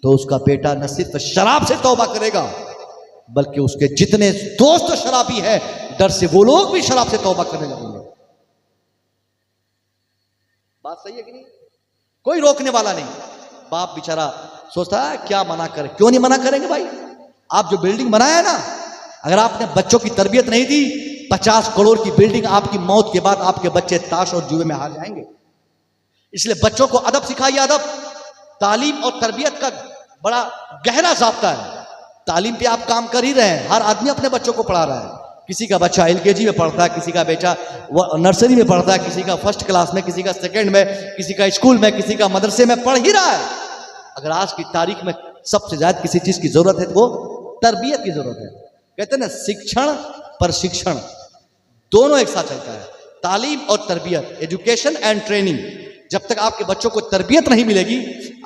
तो उसका बेटा न सिर्फ शराब से तौबा करेगा, बल्कि उसके जितने दोस्त शराबी है, डर से वो लोग भी शराब से तौबा करने लगेंगे। बात सही है कि नहीं? कोई रोकने वाला नहीं। बाप बेचारा सोचता है क्या मना करे, क्यों नहीं मना करेंगे भाई? आप जो बिल्डिंग बनाया है ना, अगर आपने बच्चों की तरबियत नहीं दी, 50 करोड़ की बिल्डिंग, आपकी मौत के बाद आपके बच्चे ताश और जुए में हार जाएंगे। इसलिए बच्चों को अदब सिखाइए। अदब, तालीम और तरबियत का बड़ा गहरा ज़ाब्ता है। तालीम पे आप काम कर ही रहे हैं, हर आदमी अपने बच्चों को पढ़ा रहा है। किसी का बच्चा LKG में पढ़ता है, किसी का बेटा नर्सरी में पढ़ता है, किसी का फर्स्ट क्लास में, किसी का सेकंड में, किसी का स्कूल में, किसी का मदरसे में पढ़ ही रहा है। अगर आज की तारीख में सबसे ज्यादा किसी चीज की जरूरत है तो वो तरबियत की जरूरत है। कहते हैं ना, शिक्षण पर शिक्षण दोनों एक साथ चलता है। तालीम और तरबियत, एजुकेशन एंड ट्रेनिंग। जब तक आपके बच्चों को तरबियत नहीं मिलेगी,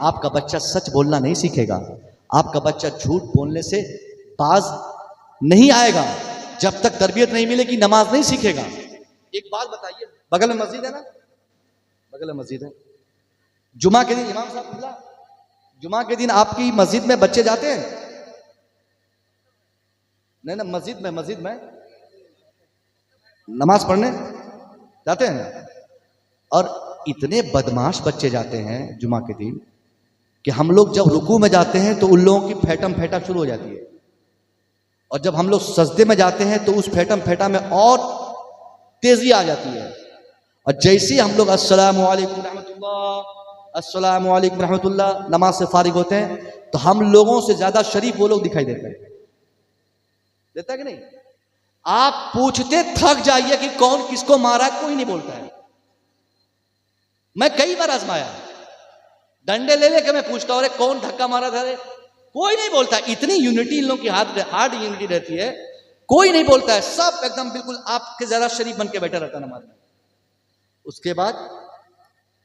आपका बच्चा सच बोलना नहीं सीखेगा, आपका बच्चा झूठ बोलने से बाज नहीं आएगा। जब तक तरबियत नहीं मिलेगी, नमाज नहीं सीखेगा। एक बात बताइए, बगल में मस्जिद है ना, बगल में मस्जिद है, जुमा के दिन इमाम साहब मिला, जुमा के दिन आपकी मस्जिद में बच्चे जाते हैं? नहीं ना, मस्जिद में नमाज पढ़ने जाते हैं। और इतने बदमाश बच्चे जाते हैं जुमा के दिन कि हम लोग जब रुकू में जाते हैं तो उन लोगों की फेटम फेटा शुरू हो जाती है, और जब हम लोग सजदे में जाते हैं तो उस फेटम फेटा में और तेजी आ जाती है। और जैसे हम लोग अस्सलामु अलैकुम रहमतुल्लाह, अस्सलामु अलैकुम रहमतुल्लाह नमाज से फारिग होते हैं, तो हम लोगों से ज्यादा शरीफ वो लोग दिखाई देते हैं। देता है कि नहीं? आप पूछते थक जाइए कि कौन किसको मारा, कोई नहीं बोलता है। मैं कई बार आजमाया, डंडे ले लेके मैं पूछता हूं कौन धक्का मारा था, कोई नहीं बोलता। इतनी यूनिटी इन लोगों की हार्ड यूनिटी रहती है, कोई नहीं बोलता है। सब एकदम बिल्कुल आपके ज्यादा शरीफ बन के बैठा रहता नमाज में। उसके बाद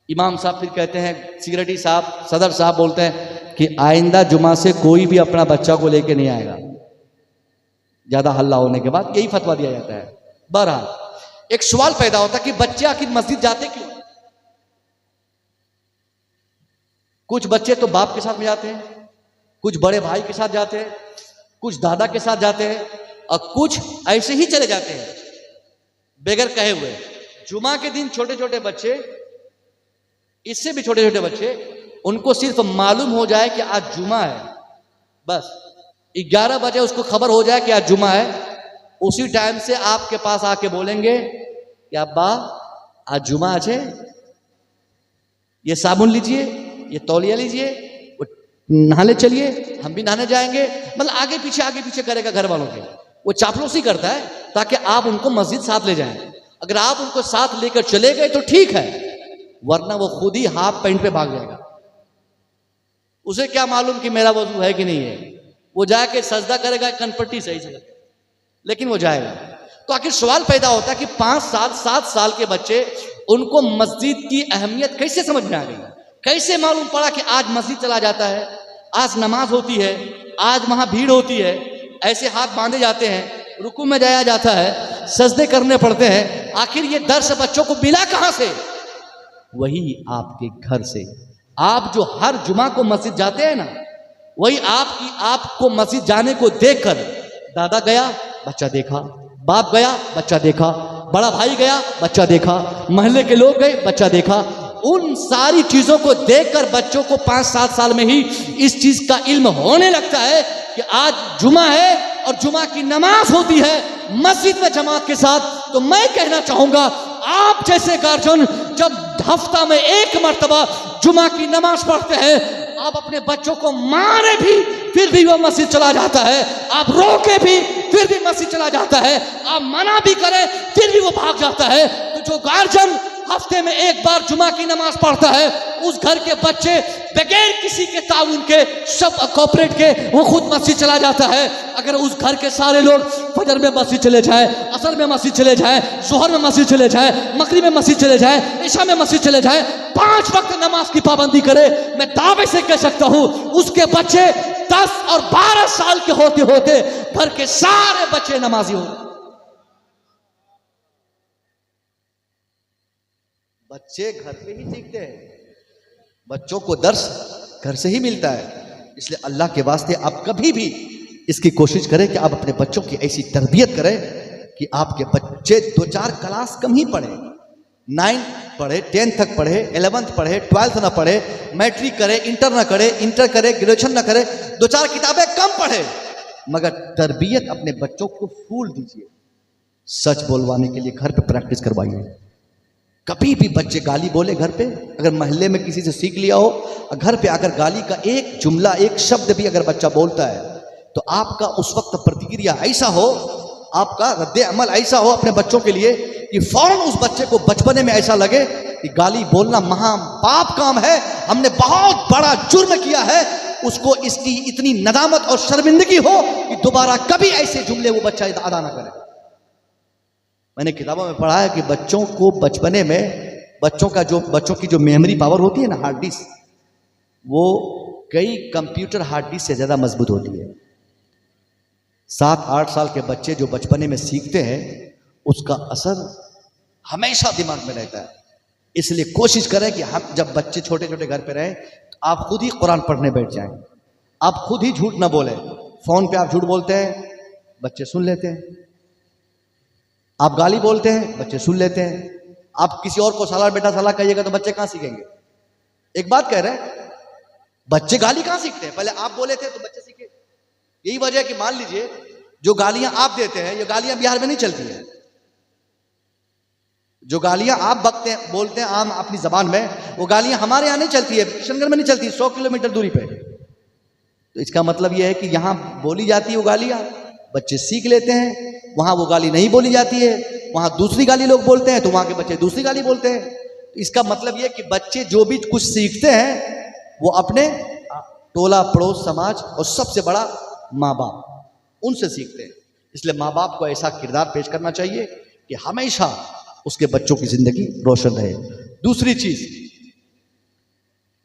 इमाम साहब फिर कहते हैं, सिगरेटी साहब, सदर साहब बोलते हैं कि आइंदा जुमा से कोई भी अपना बच्चा को लेके नहीं आएगा। ज्यादा हल्ला होने के बाद यही फतवा दिया जाता है। बहरहाल एक सवाल पैदा होता है कि बच्चे आखिर मस्जिद जाते क्यों? कुछ बच्चे तो बाप के साथ में जाते हैं, कुछ बड़े भाई के साथ जाते हैं, कुछ दादा के साथ जाते हैं, और कुछ ऐसे ही चले जाते हैं बगैर कहे हुए। जुमा के दिन छोटे छोटे बच्चे, इससे भी छोटे छोटे बच्चे, उनको सिर्फ मालूम हो जाए कि आज जुमा है, बस 11 बजे उसको खबर हो जाए कि आज जुमा है, उसी टाइम से आपके पास आके बोलेंगे कि अब्बा आज जुमा है, ये साबुन लीजिए, ये तौलिया लीजिए, नहाने चलिए, हम भी नहाने जाएंगे। मतलब आगे पीछे करेगा घर वालों के। वो चापलूसी करता है ताकि आप उनको मस्जिद साथ ले जाएं। अगर आप उनको साथ लेकर चले गए तो ठीक है, वरना वो खुद ही हाफ पैंट पे भाग जाएगा। उसे क्या मालूम कि मेरा वजू है कि नहीं है। वो जाके सजदा करेगा कनपट्टी सही से, लेकिन वो जाएगा। तो आखिर सवाल पैदा होता है कि 5 साल 7 साल के बच्चे, उनको मस्जिद की अहमियत कैसे समझ में आ गई? कैसे मालूम पड़ा कि आज मस्जिद चला जाता है, आज नमाज होती है, आज वहां भीड़ होती है, ऐसे हाथ बांधे जाते हैं, रुकू में जाया जाता है, सजदे करने पड़ते हैं। आखिर ये दर्स बच्चों को मिला कहां से? वही आपके घर से, आप जो हर जुमा को मस्जिद जाते हैं ना, वही आपको मस्जिद जाने को देखकर दादा गया, बच्चा देखा, बाप गया, बच्चा देखा, बड़ा भाई गया, बच्चा देखा, मोहल्ले के लोग गए, बच्चा देखा। उन सारी चीजों को देखकर बच्चों को 5-7 साल में ही इस चीज का इल्म होने लगता है कि आज जुमा है और जुमा की नमाज होती है मस्जिद में जमात के साथ। तो मैं कहना चाहूंगा, आप जैसे गार्जियन जब हफ्ता में 1 मर्तबा जुमा की नमाज पढ़ते हैं, आप अपने बच्चों को मारे भी फिर भी वो मस्जिद चला जाता है, आप रोके भी फिर भी मस्जिद चला जाता है, आप मना भी करें फिर भी वो भाग जाता है। तो जो गार्जियन हफ्ते में 1 बार जुमा की नमाज पढ़ता है, उस घर के बच्चे बगैर किसी के ताउन के, सब कॉपरेट के, वो खुद मस्जिद चला जाता है। अगर उस घर के सारे लोग फजर में मस्जिद चले जाए, असर में मस्जिद चले जाए, जोहर में मस्जिद चले जाए, मगरिब में मस्जिद चले जाए, इशा में मस्जिद चले जाए, 5 वक्त नमाज की पाबंदी करे, मैं दावे से कह सकता हूं उसके बच्चे 10 और 12 साल के होते होते घर के सारे बच्चे नमाजी हो। बच्चे घर पे ही सीखते हैं, बच्चों को दर्स घर से ही मिलता है। इसलिए अल्लाह के वास्ते आप कभी भी इसकी कोशिश करें कि आप अपने बच्चों की ऐसी तरबियत करें कि आपके बच्चे 2-4 क्लास कम ही पढ़े, 9 पढ़े, 10 तक पढ़े, 11th पढ़े, 12th ना पढ़े, मैट्रिक करे, इंटर ना करे, इंटर करे, ग्रेजुएशन ना करे, 2-4 किताबें कम पढ़े, मगर तरबियत अपने बच्चों को फूल दीजिए। सच बोलवाने के लिए घर पे प्रैक्टिस करवाइए। कभी भी बच्चे गाली बोले घर पे, अगर मोहल्ले में किसी से सीख लिया हो, घर पे आकर गाली का एक जुमला, एक शब्द भी अगर बच्चा बोलता है, तो आपका उस वक्त प्रतिक्रिया ऐसा हो, आपका रद्द अमल ऐसा हो अपने बच्चों के लिए कि फौरन उस बच्चे को बचपने में ऐसा लगे कि गाली बोलना महा पाप काम है, हमने बहुत बड़ा जुर्म किया है, उसको इसकी इतनी नदामत और शर्मिंदगी हो कि दोबारा कभी ऐसे जुमले वो बच्चा अदा ना करे। मैंने किताबों में पढ़ा है कि बच्चों को बचपने में बच्चों की जो मेमोरी पावर होती है ना, हार्ड डिस्क, वो कई कंप्यूटर हार्ड डिस्क से ज़्यादा मजबूत होती है। 7-8 साल के बच्चे जो बचपने में सीखते हैं, उसका असर हमेशा दिमाग में रहता है। इसलिए कोशिश करें कि हम जब बच्चे छोटे छोटे घर पे रहें, तो आप खुद ही कुरान पढ़ने बैठ जाएं, आप खुद ही झूठ ना बोलें। फ़ोन पे आप झूठ बोलते हैं, बच्चे सुन लेते हैं। आप गाली बोलते हैं, बच्चे सुन लेते हैं। आप किसी और को साला बेटा साला कहिएगा तो बच्चे कहां सीखेंगे? एक बात कह रहे हैं, बच्चे गाली कहां सीखते हैं? पहले आप बोले थे तो बच्चे सीखे। यही वजह है कि मान लीजिए जो गालियां आप देते हैं, ये गालियां बिहार में नहीं चलती है। जो गालियां आप बकते हैं, बोलते हैं आम अपनी जबान में, वो गालियां हमारे यहाँ नहीं चलती है, किशनगढ़ में नहीं चलती, 100 किलोमीटर दूरी पे। तो इसका मतलब यह है कि यहां बोली जाती है वो गालियां, बच्चे सीख लेते हैं। वहां वो गाली नहीं बोली जाती है, वहां दूसरी गाली लोग बोलते हैं, तो वहां के बच्चे दूसरी गाली बोलते हैं। तो इसका मतलब यह कि बच्चे जो भी कुछ सीखते हैं, वो अपने टोला पड़ोस समाज और सबसे बड़ा माँ बाप, उनसे सीखते हैं। इसलिए माँ बाप को ऐसा किरदार पेश करना चाहिए कि हमेशा उसके बच्चों की जिंदगी रोशन रहे। दूसरी चीज,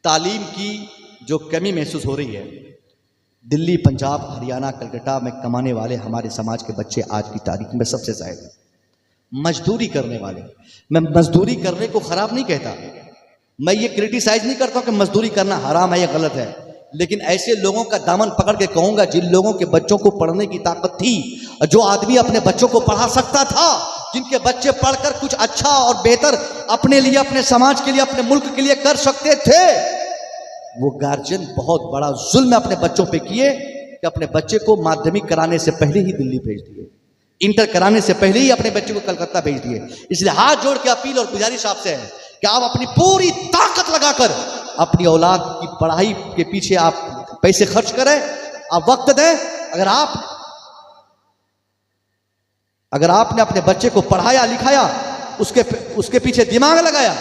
तालीम की जो कमी महसूस हो रही है, दिल्ली, पंजाब, हरियाणा, कलकत्ता में कमाने वाले हमारे समाज के बच्चे आज की तारीख में सबसे ज्यादा मजदूरी करने वाले। मैं मजदूरी करने को खराब नहीं कहता, मैं ये क्रिटिसाइज नहीं करता कि मजदूरी करना हराम है या गलत है, लेकिन ऐसे लोगों का दामन पकड़ के कहूंगा जिन लोगों के बच्चों को पढ़ने की ताकत थी, जो आदमी अपने बच्चों को पढ़ा सकता था, जिनके बच्चे पढ़कर कुछ अच्छा और बेहतर अपने लिए, अपने समाज के लिए, अपने मुल्क के लिए कर सकते थे, वो गार्जियन बहुत बड़ा जुल्म अपने बच्चों पे किए कि अपने बच्चे को माध्यमिक कराने से पहले ही दिल्ली भेज दिए, इंटर कराने से पहले ही अपने बच्चे को कलकत्ता भेज दिए। इसलिए हाथ जोड़ के अपील और गुजारिश आपसे है कि आप अपनी पूरी ताकत लगाकर अपनी औलाद की पढ़ाई के पीछे आप पैसे खर्च करें, आप वक्त दें। अगर आपने अपने बच्चे को पढ़ाया लिखाया, उसके पीछे दिमाग लगाया,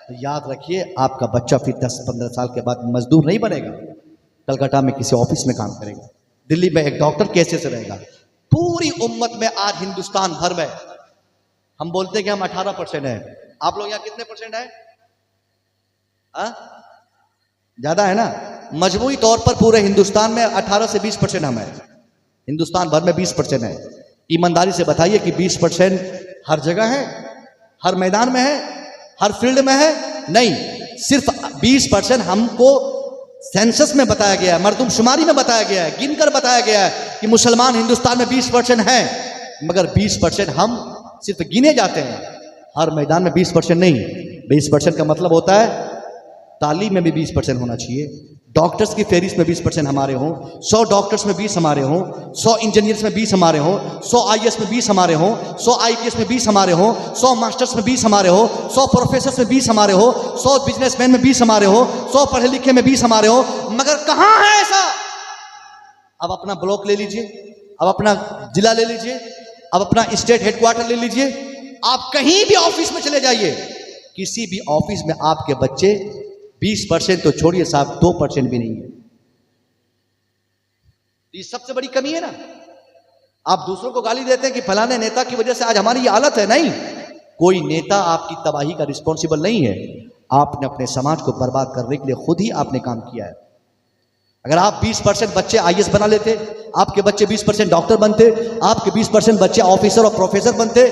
तो याद रखिए आपका बच्चा फिर 10-15 साल के बाद मजदूर नहीं बनेगा, कलकत्ता में किसी ऑफिस में काम करेगा, दिल्ली में एक डॉक्टर कैसे से रहेगा। पूरी उम्मत में आज हिंदुस्तान भर में हम बोलते हैं कि हम 18% है, आप लोग यहाँ कितने परसेंट है? ज्यादा है ना। मजमूई तौर पर पूरे हिंदुस्तान में 18 से 20% हम है, हिंदुस्तान भर में 20% है। ईमानदारी से बताइए कि 20% हर जगह है, हर मैदान में है, हर फील्ड में है? नहीं, सिर्फ 20% हमको सेंसस में बताया गया है, मर्दमशुमारी में बताया गया है, गिनकर बताया गया है कि मुसलमान हिंदुस्तान में 20% हैं, मगर 20% हम सिर्फ गिने जाते हैं, हर मैदान में 20% नहीं। 20% का मतलब होता है तालीम में भी 20% होना चाहिए, डॉक्टर्स की फेरिस में 20% हमारे हों, 100 डॉक्टर्स में 20 हमारे हों, 100 इंजीनियर्स में 20 हमारे हों, 100 IAS में 20 हमारे हों, 100 IPS में 20 हमारे हों, 100 मास्टर्स में 20 हमारे हो, 100 प्रोफेसर्स में 20 हमारे हो, 100 बिजनेसमैन में 20 हमारे हो, 100 पढ़े लिखे में 20 हमारे हो, मगर कहाँ है ऐसा? अब अपना ब्लॉक ले लीजिए, अब अपना जिला ले लीजिए, अब अपना स्टेट हेडक्वार्टर ले लीजिए, आप कहीं भी ऑफिस में चले जाइए, किसी भी ऑफिस में आपके बच्चे 20% तो छोड़िए साहब, 2% भी नहीं है। ये सबसे बड़ी कमी है ना। आप दूसरों को गाली देते हैं कि फलाने नेता की वजह से आज हमारी ये हालत है, नहीं, कोई नेता आपकी तबाही का रिस्पॉन्सिबल नहीं है, आपने अपने समाज को बर्बाद करने के लिए खुद ही आपने काम किया है। अगर आप 20% बच्चे IAS बना लेते, आपके बच्चे 20% डॉक्टर बनते, आपके 20% बच्चे ऑफिसर और प्रोफेसर बनते,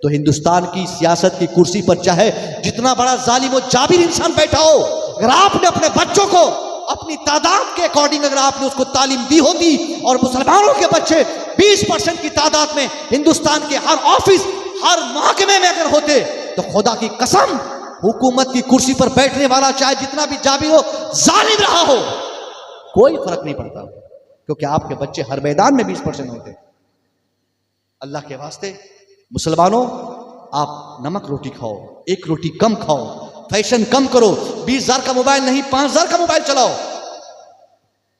तो हिंदुस्तान की सियासत की कुर्सी पर चाहे जितना बड़ा जालिम और जाबिर इंसान बैठा हो, अगर आपने अपने बच्चों को अपनी तादाद के अकॉर्डिंग अगर आपने उसको तालीम दी होती और मुसलमानों के बच्चे 20% की तादाद में हिंदुस्तान के हर ऑफिस, हर महकमे में अगर होते, तो खुदा की कसम हुकूमत की कुर्सी पर बैठने वाला चाहे जितना भी जाबिर हो, जालिम रहा हो, कोई फर्क नहीं पड़ता, क्योंकि आपके बच्चे हर मैदान में 20% होते। अल्लाह के वास्ते मुसलमानों, आप नमक रोटी खाओ, एक रोटी कम खाओ, फैशन कम करो, 20,000 का मोबाइल नहीं 5,000 का मोबाइल चलाओ,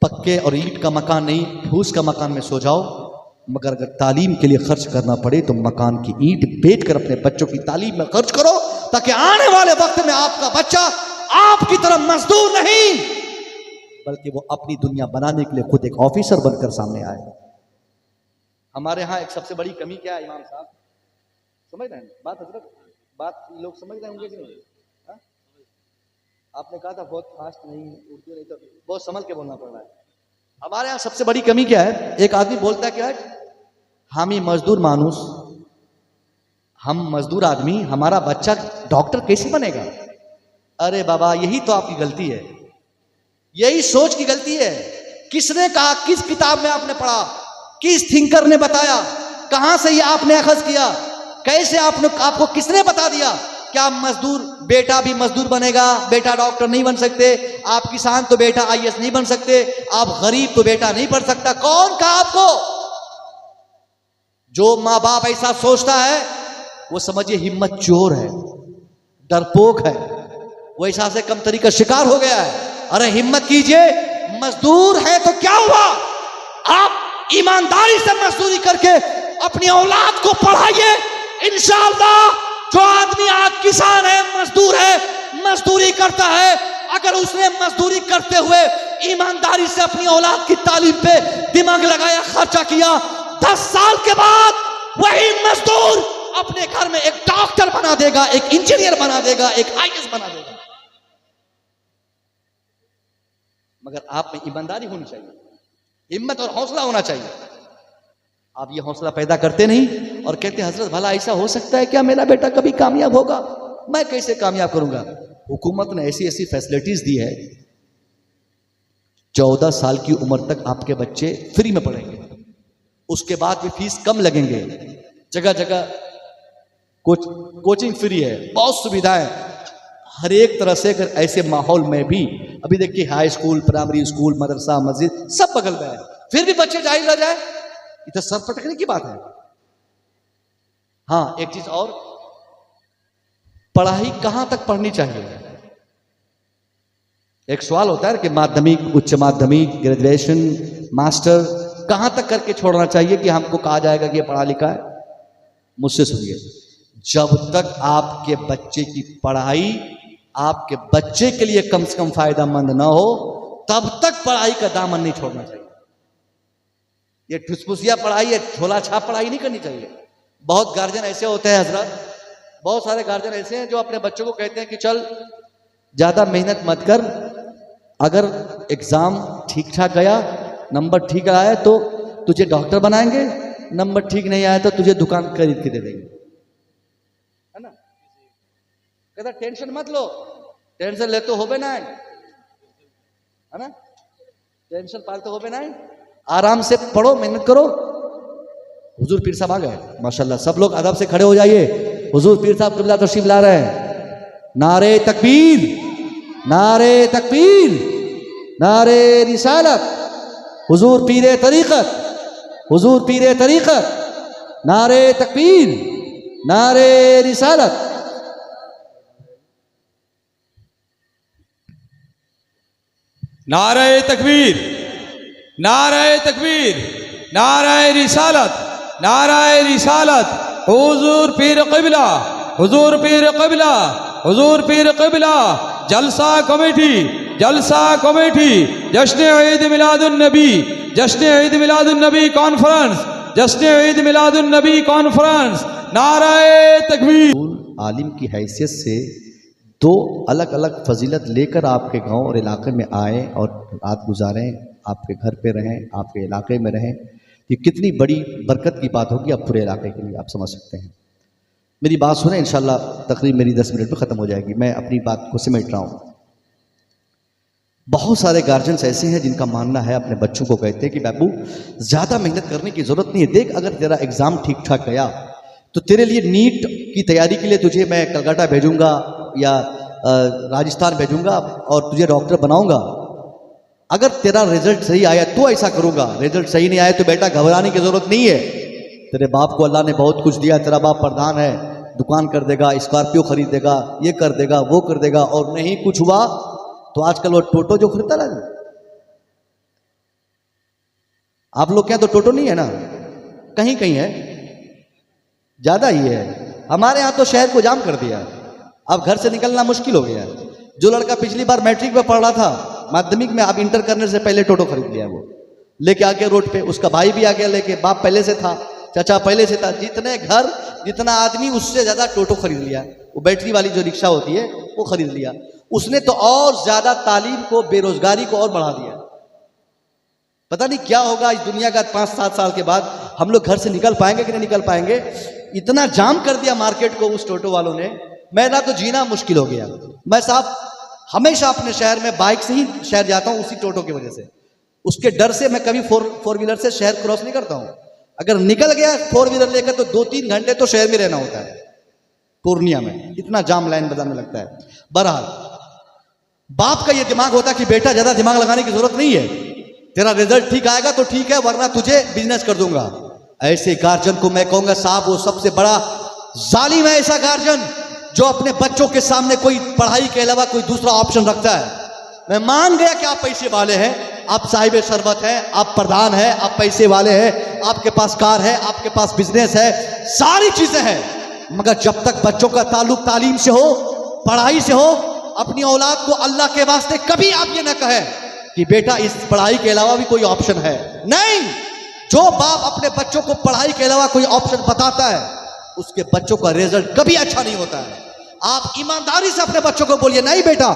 पक्के और ईंट का मकान नहीं फूस का मकान में सो जाओ, मगर अगर तालीम के लिए खर्च करना पड़े तो मकान की ईंट बेचकर अपने बच्चों की तालीम में खर्च करो, ताकि आने वाले वक्त में आपका बच्चा आपकी तरह मजदूर नहीं, बल्कि वो अपनी दुनिया बनाने के लिए खुद एक ऑफिसर बनकर सामने आए। हमारे यहाँ एक सबसे बड़ी कमी क्या है इमाम साहब, समझ रहे हैं बात हजरत, बात लोग समझ रहे होंगे कि नहीं? हाँ? आपने कहा था बहुत फास्ट नहीं, उर्दू नहीं, तो बहुत संभल के बोलना पड़ रहा है। हमारे यहाँ सबसे बड़ी कमी क्या है, एक आदमी बोलता है क्या, हम ही मजदूर मानुस, हम मजदूर आदमी, हमारा बच्चा डॉक्टर कैसे बनेगा? अरे बाबा, यही तो आपकी गलती है, यही सोच की गलती है। किसने कहा, किस किताब में आपने पढ़ा, किस थिंकर ने बताया, कहां से ये आपने अखज किया, कैसे आपको किसने बता दिया क्या मजदूर बेटा भी मजदूर बनेगा, बेटा डॉक्टर नहीं बन सकते, आप किसान तो बेटा IAS नहीं बन सकते, आप गरीब तो बेटा नहीं पढ़ सकता? कौन कहा आपको? जो माँ बाप ऐसा सोचता है वो समझिए हिम्मत चोर है, डरपोक है, वो ऐसा से कमतरी का शिकार हो गया है। अरे हिम्मत कीजिए, मजदूर है तो क्या हुआ, आप ईमानदारी से मजदूरी करके अपनी औलाद को पढ़ाइए, इंशाअल्लाह जो आदमी आज किसान है, मजदूर है, मजदूरी करता है, अगर उसने मजदूरी करते हुए ईमानदारी से अपनी औलाद की तालीम पे दिमाग लगाया, खर्चा किया, 10 साल के बाद वही मजदूर अपने घर में एक डॉक्टर बना देगा, एक इंजीनियर बना देगा, एक IAS बना देगा। मगर आप में ईमानदारी होनी चाहिए, हिम्मत और हौसला होना चाहिए। आप ये हौसला पैदा करते नहीं और कहते हजरत भला ऐसा हो सकता है क्या, मेरा बेटा कभी कामयाब होगा? मैं कैसे कामयाब करूंगा? हुकूमत ने ऐसी ऐसी फैसिलिटीज दी है, 14 साल की उम्र तक आपके बच्चे फ्री में पढ़ेंगे, उसके बाद भी फीस कम लगेंगे, जगह जगह कोचिंग फ्री है, बहुत सुविधाएं हर एक तरह से। अगर ऐसे माहौल में भी, अभी देखिए हाई स्कूल, प्राइमरी स्कूल, मदरसा, मस्जिद सब बगल में है, फिर भी बच्चे जाहिल रह जाए, इधर सर पटकने की बात है। हाँ, एक चीज और, पढ़ाई कहां तक पढ़नी चाहिए? एक सवाल होता है कि माध्यमिक, उच्च माध्यमिक, ग्रेजुएशन, मास्टर कहां तक करके छोड़ना चाहिए कि हमको कहा जाएगा कि ये पढ़ा लिखा है? मुझसे सुनिए, जब तक आपके बच्चे की पढ़ाई आपके बच्चे के लिए कम से कम फायदेमंद ना हो, तब तक पढ़ाई का दामन नहीं छोड़ना चाहिए। ये ठुसफुसिया पढ़ाई है, झोला छाप पढ़ाई नहीं करनी चाहिए। बहुत गार्जियन ऐसे होते हैं हजरत, बहुत सारे गार्जियन ऐसे हैं जो अपने बच्चों को कहते हैं कि चल ज्यादा मेहनत मत कर, अगर एग्जाम ठीक ठाक गया, नंबर ठीक आया तो तुझे डॉक्टर बनाएंगे, नंबर ठीक नहीं आया तो तुझे दुकान खरीद के दे देंगे, है ना? कहता टेंशन मत लो, टेंशन लेते हो बे ना, है ना, टेंशन पालते हो बे ना, आराम से पढ़ो, मेहनत करो। हुजूर पीर साहब आ गए माशाल्लाह, सब लोग अदब से खड़े हो जाइए। हुजूर पीर साहब क़िबला तशरीफ ला रहे हैं। नारे तकबीर, नारे तकबीर, नारे रिसालत, हुजूर पीरे तरीक़त, हुजूर पीरे तरीक़त, नारे तकबीर, नारे रिसालत। नारे तकबीर, नारे तकबीर, नारे रिसालत, नारे रिसालत, हुजूर पीर क़िबला, हुजूर पीर क़िबला, हुजूर पीर क़िबला। जलसा कमेटी, जलसा कमेटी, जश्न ईद मिलादुन नबी, जश्न ईद मिलादुन नबी कॉन्फ्रेंस, जश्न ईद मिलादुन नबी कॉन्फ्रेंस। नारे तकबीर। आलिम की हैसियत से दो अलग अलग फजीलत लेकर आपके गांव और इलाके में आए और रात गुजारें, आपके घर पे रहें, आपके इलाके में रहें, ये कितनी बड़ी बरकत की बात होगी आप पूरे इलाके के लिए, आप समझ सकते हैं। मेरी बात सुने, इंशाल्लाह तकरीब मेरी 10 मिनट में ख़त्म हो जाएगी, मैं अपनी बात को समेट रहा हूँ। बहुत सारे गार्जियंस ऐसे हैं जिनका मानना है, अपने बच्चों को कहते हैं कि बाबू ज़्यादा मेहनत करने की ज़रूरत नहीं है, देख अगर तेरा एग्ज़ाम ठीक ठाक गया तो तेरे लिए नीट की तैयारी के लिए तुझे मैं कलकत्ता भेजूँगा या राजस्थान भेजूँगा और तुझे डॉक्टर बनाऊँगा। अगर तेरा रिजल्ट सही आया तो ऐसा करूँगा, रिजल्ट सही नहीं आया तो बेटा घबराने की ज़रूरत नहीं है। तेरे बाप को अल्लाह ने बहुत कुछ दिया, तेरा बाप प्रधान है, दुकान कर देगा, स्कॉर्पियो खरीद देगा, ये कर देगा, वो कर देगा, और नहीं कुछ हुआ तो आजकल वो टोटो जो खरीदता है, आप लोग क्या तो टोटो नहीं है ना, कहीं कहीं है, ज्यादा ही है। हमारे यहाँ तो शहर को जाम कर दिया, अब घर से निकलना मुश्किल हो गया। जो लड़का पिछली बार मैट्रिक में पढ़ रहा था, माध्यमिक में, अब इंटर करने से पहले टोटो खरीद लिया, वो लेके आ गया रोड पे, उसका भाई भी आ गया लेके, बाप पहले से था, चाचा पहले से था, जितने घर जितना आदमी उससे ज्यादा टोटो खरीद लिया। वो बैटरी वाली जो रिक्शा होती है वो खरीद लिया। उसने तो और ज्यादा तालीम को, बेरोजगारी को और बढ़ा दिया। पता नहीं क्या होगा इस दुनिया का 5-7 साल के बाद, हम लोग घर से निकल पाएंगे कि नहीं निकल पाएंगे। इतना जाम कर दिया मार्केट को उस टोटो वालों ने, मेरा तो जीना मुश्किल हो गया। मैं साहब हमेशा अपने शहर में बाइक से ही शहर जाता हूँ, उसी टोटो की वजह से, उसके डर से मैं कभी फोर व्हीलर से शहर क्रॉस नहीं करता हूँ। अगर निकल गया 4 व्हीलर लेकर तो 2-3 घंटे तो शहर में रहना होता है, पूर्णिया में इतना जाम लाइन बाजार में लगता है। बहरहाल बाप का ये दिमाग होता है कि बेटा ज्यादा दिमाग लगाने की जरूरत नहीं है, तेरा रिजल्ट ठीक आएगा तो ठीक है, वरना तुझे बिजनेस कर दूंगा। ऐसे गार्जियन को मैं कहूंगा साहब वो सबसे बड़ा जालिम है, ऐसा गार्जियन जो अपने बच्चों के सामने कोई पढ़ाई के अलावा कोई दूसरा ऑप्शन रखता है। मैं मान गया कि आप पैसे वाले हैं, आप साहिब शरबत हैं, आप प्रधान हैं, आप पैसे वाले हैं, आपके पास कार है, आपके पास बिजनेस है, सारी चीजें हैं, मगर जब तक बच्चों का ताल्लुक तालीम से हो, पढ़ाई से हो, अपनी औलाद को अल्लाह के वास्ते कभी आप ये ना कहें कि बेटा इस पढ़ाई के अलावा भी कोई ऑप्शन है। नहीं, जो बाप अपने बच्चों को पढ़ाई के अलावा कोई ऑप्शन बताता है उसके बच्चों का रिजल्ट कभी अच्छा नहीं होता है। आप ईमानदारी से अपने बच्चों को बोलिए, नहीं बेटा